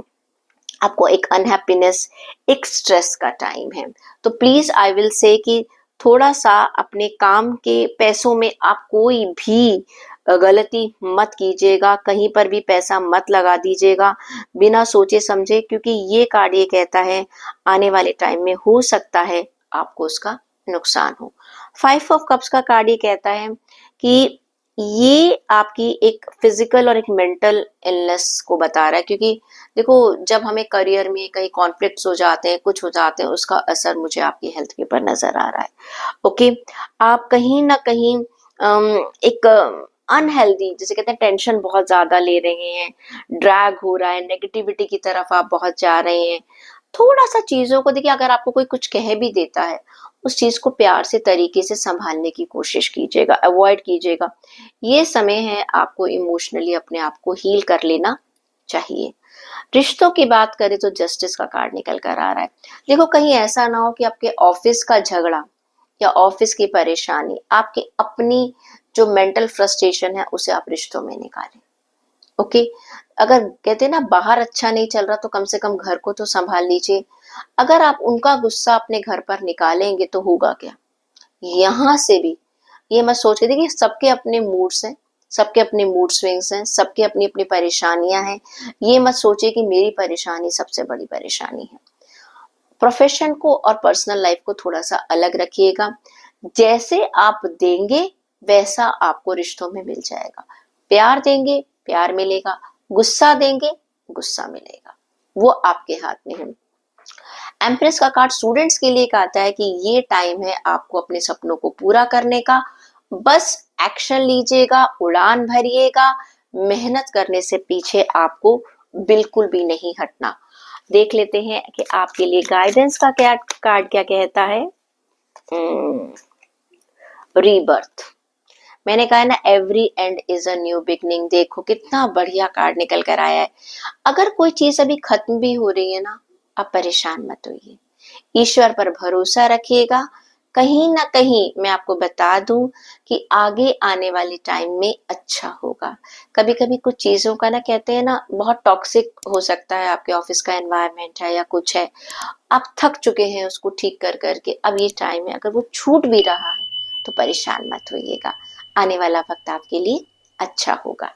आपको एक अनहैप्पीनेस, एक स्ट्रेस का टाइम है, तो प्लीज आई विल से कि थोड़ा सा अपने काम के पैसों में आप कोई भी गलती मत कीजिएगा, कहीं पर भी पैसा मत लगा दीजिएगा बिना सोचे समझे, क्योंकि ये कार्ड ये कहता है आने वाले टाइम में हो सकता है आपको उसका नुकसान हो। 5 ऑफ कप्स का कार्ड ये कहता है कि ये आपकी एक फिजिकल और एक मेंटल इलनेस को बता रहा है, क्योंकि देखो जब हमें करियर में कहीं कॉन्फ्लिक्ट्स हो जाते हैं, कुछ हो जाते हैं, उसका असर मुझे आपकी हेल्थ के ऊपर नजर आ रहा है। ओके, आप कहीं ना कहीं एक अनहेल्दी, जैसे कहते हैं, टेंशन बहुत ज्यादा ले रहे हैं, ड्रैग हो रहा है, नेगेटिविटी की तरफ आप बहुत जा रहे हैं। थोड़ा सा चीजों को देखिए, अगर आपको कोई कुछ कह भी देता है, उस चीज को प्यार से तरीके से संभालने की कोशिश कीजिएगा, अवॉइड कीजिएगा। ये समय है आपको इमोशनली अपने आप को हील कर लेना चाहिए। रिश्तों की बात करें तो जस्टिस का कार्ड निकल कर आ रहा है। देखो कहीं ऐसा ना हो कि आपके ऑफिस का झगड़ा या ऑफिस की परेशानी आपके अपनी जो मेंटल फ्रस्ट्रेशन है उसे आप रिश्तों में निकालें। ओके, अगर कहते हैं ना बाहर अच्छा नहीं चल रहा तो कम से कम घर को तो संभाल लीजिए। अगर आप उनका गुस्सा अपने घर पर निकालेंगे तो होगा क्या, यहां से भी ये मत सोच के, देखिए सबके अपने मूड्स हैं, सबके अपने मूड स्विंग्स हैं, सबके अपनी अपनी परेशानियां हैं। ये मत सोचिए कि मेरी परेशानी सबसे बड़ी परेशानी है। प्रोफेशन को और पर्सनल लाइफ को थोड़ा सा अलग रखिएगा। जैसे आप देंगे वैसा आपको रिश्तों में मिल जाएगा। प्यार देंगे प्यार मिलेगा, गुस्सा देंगे गुस्सा मिलेगा, वो आपके हाथ में है। एम्प्रेस का कार्ड स्टूडेंट्स के लिए कहता है कि ये टाइम है आपको अपने सपनों को पूरा करने का। बस एक्शन लीजिएगा, उड़ान भरिएगा, मेहनत करने से पीछे आपको बिल्कुल भी नहीं हटना। देख लेते हैं कि आपके लिए गाइडेंस का क्या कार्ड क्या कहता है। रीबर्थ। मैंने कहा ना, every and is a new beginning. देखो कितना बढ़िया कार्ड निकल कर आया है। अगर कोई चीज अभी खत्म भी हो रही है ना, आप परेशान मत होइए, ईश्वर पर भरोसा रखिएगा। कहीं ना कहीं मैं आपको बता दूं कि आगे आने वाले टाइम में अच्छा होगा। कभी कभी कुछ चीजों का ना, कहते हैं ना, बहुत टॉक्सिक हो सकता है, आपके ऑफिस का एनवायरनमेंट है या कुछ है, आप थक चुके हैं उसको ठीक कर करके, अब ये टाइम है, अगर वो छूट भी रहा है तो परेशान मत होइएगा, आने वाला वक्त आपके लिए अच्छा होगा।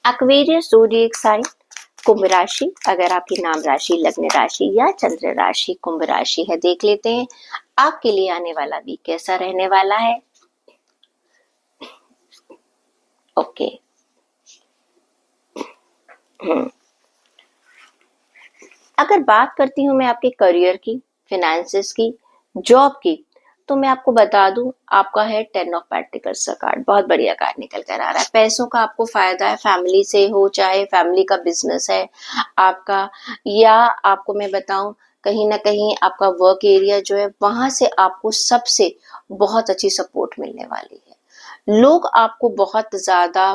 एक्वेरियस ज़ोडिएक साइन कुंभ राशि। अगर आपकी नाम राशि, लग्न राशि या चंद्र राशि कुंभ राशि है, देख लेते हैं आपके लिए आने वाला वीक कैसा रहने वाला है। ओके, अगर बात करती हूँ मैं आपके करियर की, फिनेंसेस की, जॉब की, तो मैं आपको बता दूं आपका है 10 ऑफ पेंटिकल्स का कार्ड। बहुत बढ़िया कार्ड निकल कर आ रहा है। पैसों का आपको फायदा है, फैमिली से हो, चाहे फैमिली का बिजनेस है आपका, या आपको मैं बताऊं कहीं ना कहीं आपका वर्क एरिया जो है, वहां से आपको सबसे बहुत अच्छी सपोर्ट मिलने वाली है। लोग आपको बहुत ज्यादा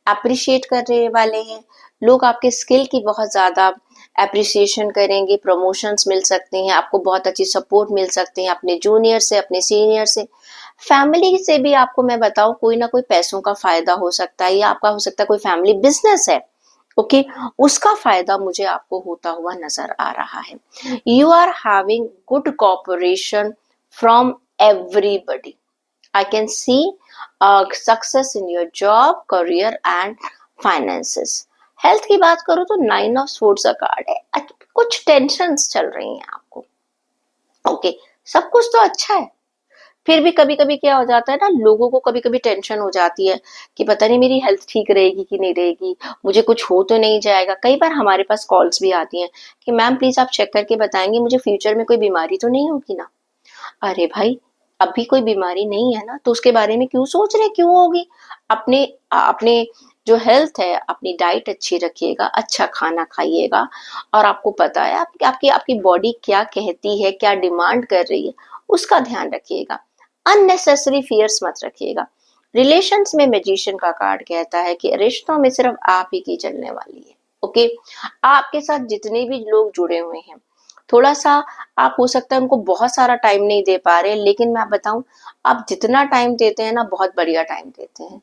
अप्रिशिएट करने वाले हैं, लोग आपके स्किल की बहुत ज्यादा एप्रिसिएशन करेंगे, प्रमोशंस मिल सकते हैं, आपको बहुत अच्छी सपोर्ट मिल सकते हैं अपने जूनियर से, अपने सीनियर से। फैमिली से भी आपको मैं बताऊं कोई ना कोई पैसों का फायदा हो सकता है, या आपका हो सकता है कोई फैमिली बिजनेस है, ओके, उसका फायदा मुझे आपको होता हुआ नजर आ रहा है। You are having good cooperation from everybody. I can see success in your job, career and finances. Health की बात करूं तो 9 ऑफ स्वॉर्ड्स का कार्ड है। कुछ टेंशन्स चल रही हैं आपको, ओके, सब कुछ तो अच्छा है, फिर भी कभी कभी क्या हो जाता है ना, लोगों को कभी कभी टेंशन हो जाती है कि पता नहीं मेरी हेल्थ ठीक रहेगी कि नहीं रहेगी, मुझे कुछ हो तो नहीं जाएगा। कई बार हमारे पास कॉल्स भी आती हैं कि मैम प्लीज आप चेक करके बताएंगे मुझे फ्यूचर में कोई बीमारी तो नहीं होगी ना। अरे भाई, अभी कोई बीमारी नहीं है ना, तो उसके बारे में क्यों सोच रहे, क्यों होगी। अपने अपने जो हेल्थ है, अपनी डाइट अच्छी रखिएगा, अच्छा खाना खाइएगा, और आपको पता है आपकी आपकी बॉडी क्या कहती है, क्या डिमांड कर रही है, उसका ध्यान रखिएगा। अननेसेसरी फियर्स मत रखिएगा। रिलेशंस में मैजिशियन का कार्ड कहता है कि रिश्तों में सिर्फ आप ही की चलने वाली है। ओके, आपके साथ जितने भी लोग जुड़े हुए हैं, थोड़ा सा आप हो सकता है उनको बहुत सारा टाइम नहीं दे पा रहे, लेकिन मैं बताऊं, आप जितना टाइम देते हैं ना, बहुत बढ़िया टाइम देते हैं।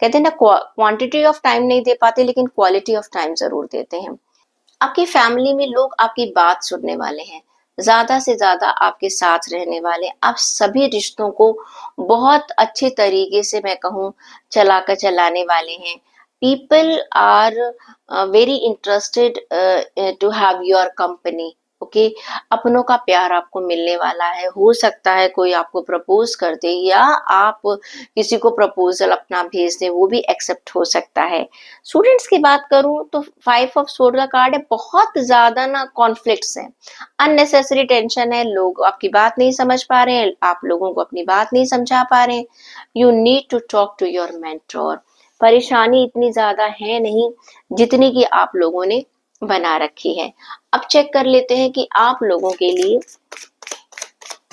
कहते हैं ना, क्वांटिटी ऑफ टाइम नहीं दे पाते लेकिन क्वालिटी ऑफ टाइम जरूर देते हैं। आपकी फैमिली में लोग आपकी बात सुनने वाले हैं, ज्यादा से ज्यादा आपके साथ रहने वाले, आप सभी रिश्तों को बहुत अच्छे तरीके से मैं कहूँ चलाकर चलाने वाले हैं। People are very interested to have your company. Okay, अपनों का प्यार आपको मिलने वाला है। हो सकता है कोई आपको प्रपोज कर दे या आप किसी को प्रपोजल अपना भेज दें, वो भी एक्सेप्ट हो सकता है। स्टूडेंट्स की बात करूं तो 5 ऑफ सोर्ड का कार्ड है। बहुत ज्यादा ना कॉन्फ्लिक्ट्स हैं, अननेसेसरी टेंशन है, लोग आपकी बात नहीं समझ पा रहे हैं, आप लोगों को अपनी बात नहीं समझा पा रहे हैं। You need to talk to your mentor. परेशानी इतनी ज्यादा है नहीं जितनी कि आप लोगों ने बना रखी है। अब चेक कर लेते हैं कि आप लोगों के लिए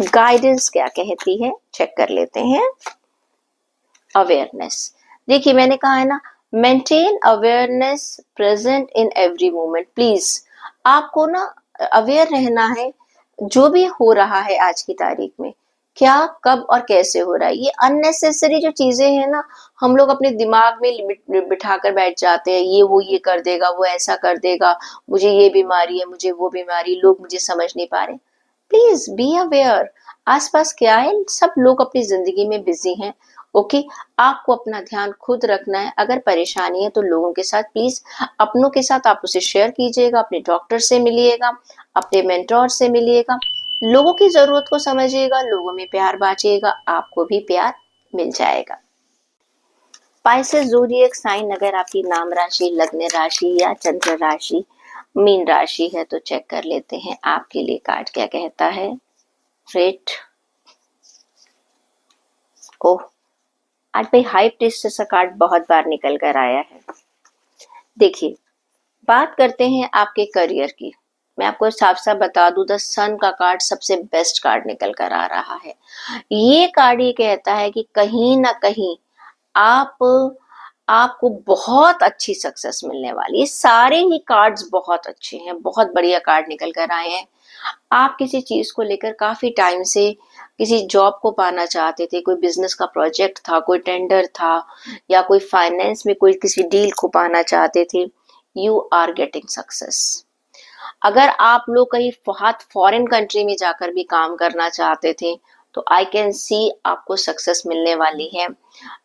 गाइडेंस क्या कहती है। चेक कर लेते हैं। अवेयरनेस, देखिए मैंने कहा है ना, maintain awareness present in every moment. Please आपको ना अवेयर रहना है जो भी हो रहा है आज की तारीख में, क्या कब और कैसे हो रहा है। ये अननेसेसरी जो चीजें हैं ना, हम लोग अपने दिमाग में बिठा कर बैठ जाते हैं, ये कर देगा, वो ऐसा कर देगा, मुझे ये बीमारी है, मुझे वो बीमारी, लोग मुझे समझ नहीं पा रहे। प्लीज बी अवेयर, आसपास क्या है, सब लोग अपनी जिंदगी में बिजी हैं। ओके, आपको अपना ध्यान खुद रखना है। अगर परेशानी है तो लोगों के साथ प्लीज, अपनों के साथ आप उसे शेयर कीजिएगा, अपने डॉक्टर से मिलिएगा, अपने मेंटोर से मिलिएगा, लोगों की जरूरत को समझिएगा, लोगों में प्यार बांटिएगा, आपको भी प्यार मिल जाएगा। पाइसेस ज़ोडिएक साइन अगर आपकी नाम राशि, लग्न राशि या चंद्र राशि मीन राशि है तो चेक कर लेते हैं आपके लिए कार्ड क्या कहता है। रेट, ओह, आज भाई हाई प्रीस्टेस का कार्ड बहुत बार निकल कर आया है। देखिए, बात करते हैं आपके करियर की। मैं आपको साफ साफ बता दूं, द सन का कार्ड सबसे बेस्ट कार्ड निकल कर आ रहा है। ये कार्ड ये कहता है कि कहीं ना कहीं आप आपको बहुत अच्छी सक्सेस मिलने वाली है। सारे ही कार्ड्स बहुत अच्छे हैं, बहुत बढ़िया कार्ड निकल कर आए हैं। आप किसी चीज को लेकर काफी टाइम से किसी जॉब को पाना चाहते थे, कोई बिजनेस का प्रोजेक्ट था, कोई टेंडर था, या कोई फाइनेंस में कोई किसी डील को पाना चाहते थे। You are getting success. अगर आप लोग कहीं बहुत फॉरेन कंट्री में जाकर भी काम करना चाहते थे तो आई कैन सी आपको सक्सेस मिलने वाली है।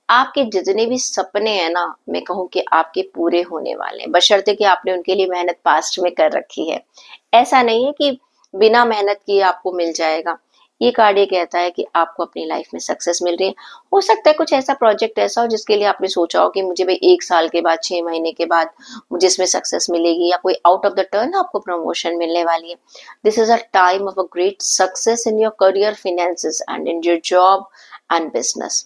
आपके जितने भी सपने हैं ना, मैं कहूँ कि आपके पूरे होने वाले हैं, बशर्ते कि आपने उनके लिए मेहनत पास्ट में कर रखी है। ऐसा नहीं है कि बिना मेहनत किए आपको मिल जाएगा। ये कार्ड ये कहता है कि आपको अपनी लाइफ में सक्सेस मिल रही है। हो सकता है कुछ ऐसा प्रोजेक्ट ऐसा हो जिसके लिए आपने सोचा हो कि मुझे भाई 1 साल के बाद, 6 महीने के बाद मुझे इसमें सक्सेस मिलेगी, या कोई आउट ऑफ द टर्न आपको प्रमोशन मिलने वाली है। This is a time of a great success in your career, finances and in your job and business.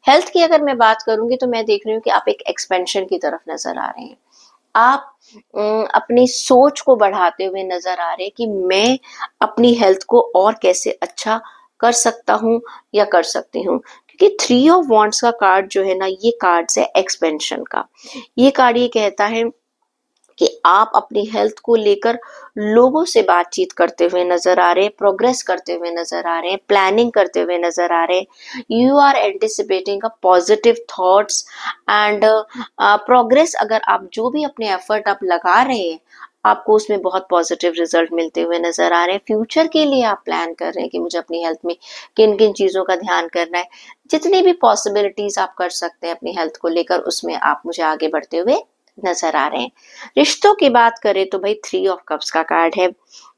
Health की अगर मैं बात करूंगी तो मैं देख रही हूँ कि आप एक एक्सपेंशन की तरफ नजर आ रहे हैं। आप अपनी सोच को बढ़ाते हुए नजर आ रहे हैं कि मैं अपनी हेल्थ को और कैसे अच्छा कर सकता हूँ या कर सकती हूँ। क्योंकि 3 ऑफ वॉन्ड्स का कार्ड जो है ना, ये कार्ड है एक्सपेंशन का। ये कार्ड ये कहता है कि आप अपनी हेल्थ को लेकर लोगों से बातचीत करते हुए नजर आ रहे हैं, प्रोग्रेस करते हुए नजर आ रहे हैं, प्लानिंग करते हुए नजर आ रहे हैं। You are anticipating a positive thoughts and progress. अगर आप जो भी अपने एफर्ट आप लगा रहे हैं, आपको उसमें बहुत पॉजिटिव रिजल्ट मिलते हुए नजर आ रहे हैं। फ्यूचर के लिए आप प्लान कर रहे हैं कि मुझे अपनी हेल्थ में किन किन चीजों का ध्यान करना है। जितनी भी पॉसिबिलिटीज आप कर सकते हैं अपनी हेल्थ को लेकर, उसमें आप मुझे आगे बढ़ते हुए नजर आ रहे हैं। रिश्तों की बात करें तो भाई 3 ऑफ कप्स का कार्ड है।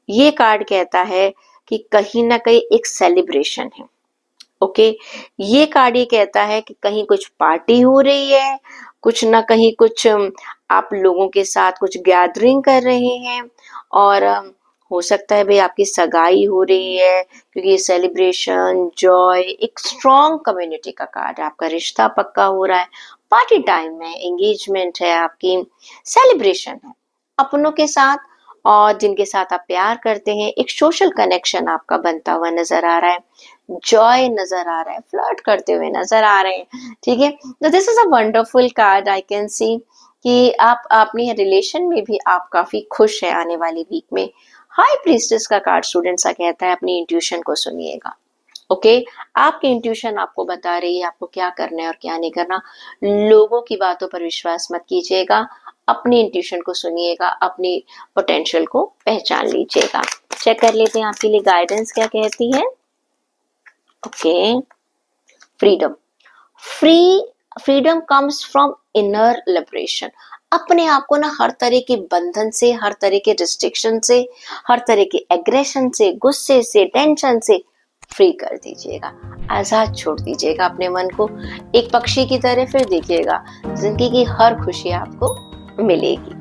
ये कार्ड कहता है कि कहीं ना कहीं एक सेलिब्रेशन है। ओके, ये कार्ड ये कहता है कि कहीं कुछ पार्टी हो रही है, कुछ ना कहीं कुछ आप लोगों के साथ कुछ गैदरिंग कर रहे हैं, और हो सकता है भाई आपकी सगाई हो रही है, क्योंकि ये सेलिब्रेशन, जॉय, एक स्ट्रॉन्ग कम्युनिटी का कार्ड है। आपका रिश्ता पक्का हो रहा है, पार्टी टाइम है, एंगेजमेंट है, आपकी सेलिब्रेशन है अपनों के साथ, और जिनके साथ आप प्यार करते हैं। एक सोशल कनेक्शन आपका बनता हुआ नजर आ रहा है, जॉय नजर आ रहा है, फ्लर्ट करते हुए नजर आ रहे हैं। ठीक है, तो this is a wonderful card. I can सी कि आप अपनी रिलेशन में भी आप काफी खुश हैं आने वाली वीक में। हाई प्रीस्टेस का कार्ड स्टूडेंट्स का कहता है अपनी इंट्यूशन को सुनिएगा। ओके, आपकी इंट्यूशन आपको बता रही है आपको क्या करना है और क्या नहीं करना। लोगों की बातों पर विश्वास मत कीजिएगा, अपनी इंट्यूशन को सुनिएगा, अपनी पोटेंशियल को पहचान लीजिएगा। चेक कर लेते हैं आपके लिए गाइडेंस क्या कहती है। Okay, freedom, free freedom comes from inner liberation. अपने आप को ना हर तरह के बंधन से, हर तरह के रिस्ट्रिक्शन से, हर तरह के एग्रेशन से, गुस्से से, टेंशन से फ्री कर दीजिएगा। आजाद छोड़ दीजिएगा अपने मन को। एक पक्षी की तरह फिर देखिएगा जिंदगी की हर खुशी आपको मिलेगी।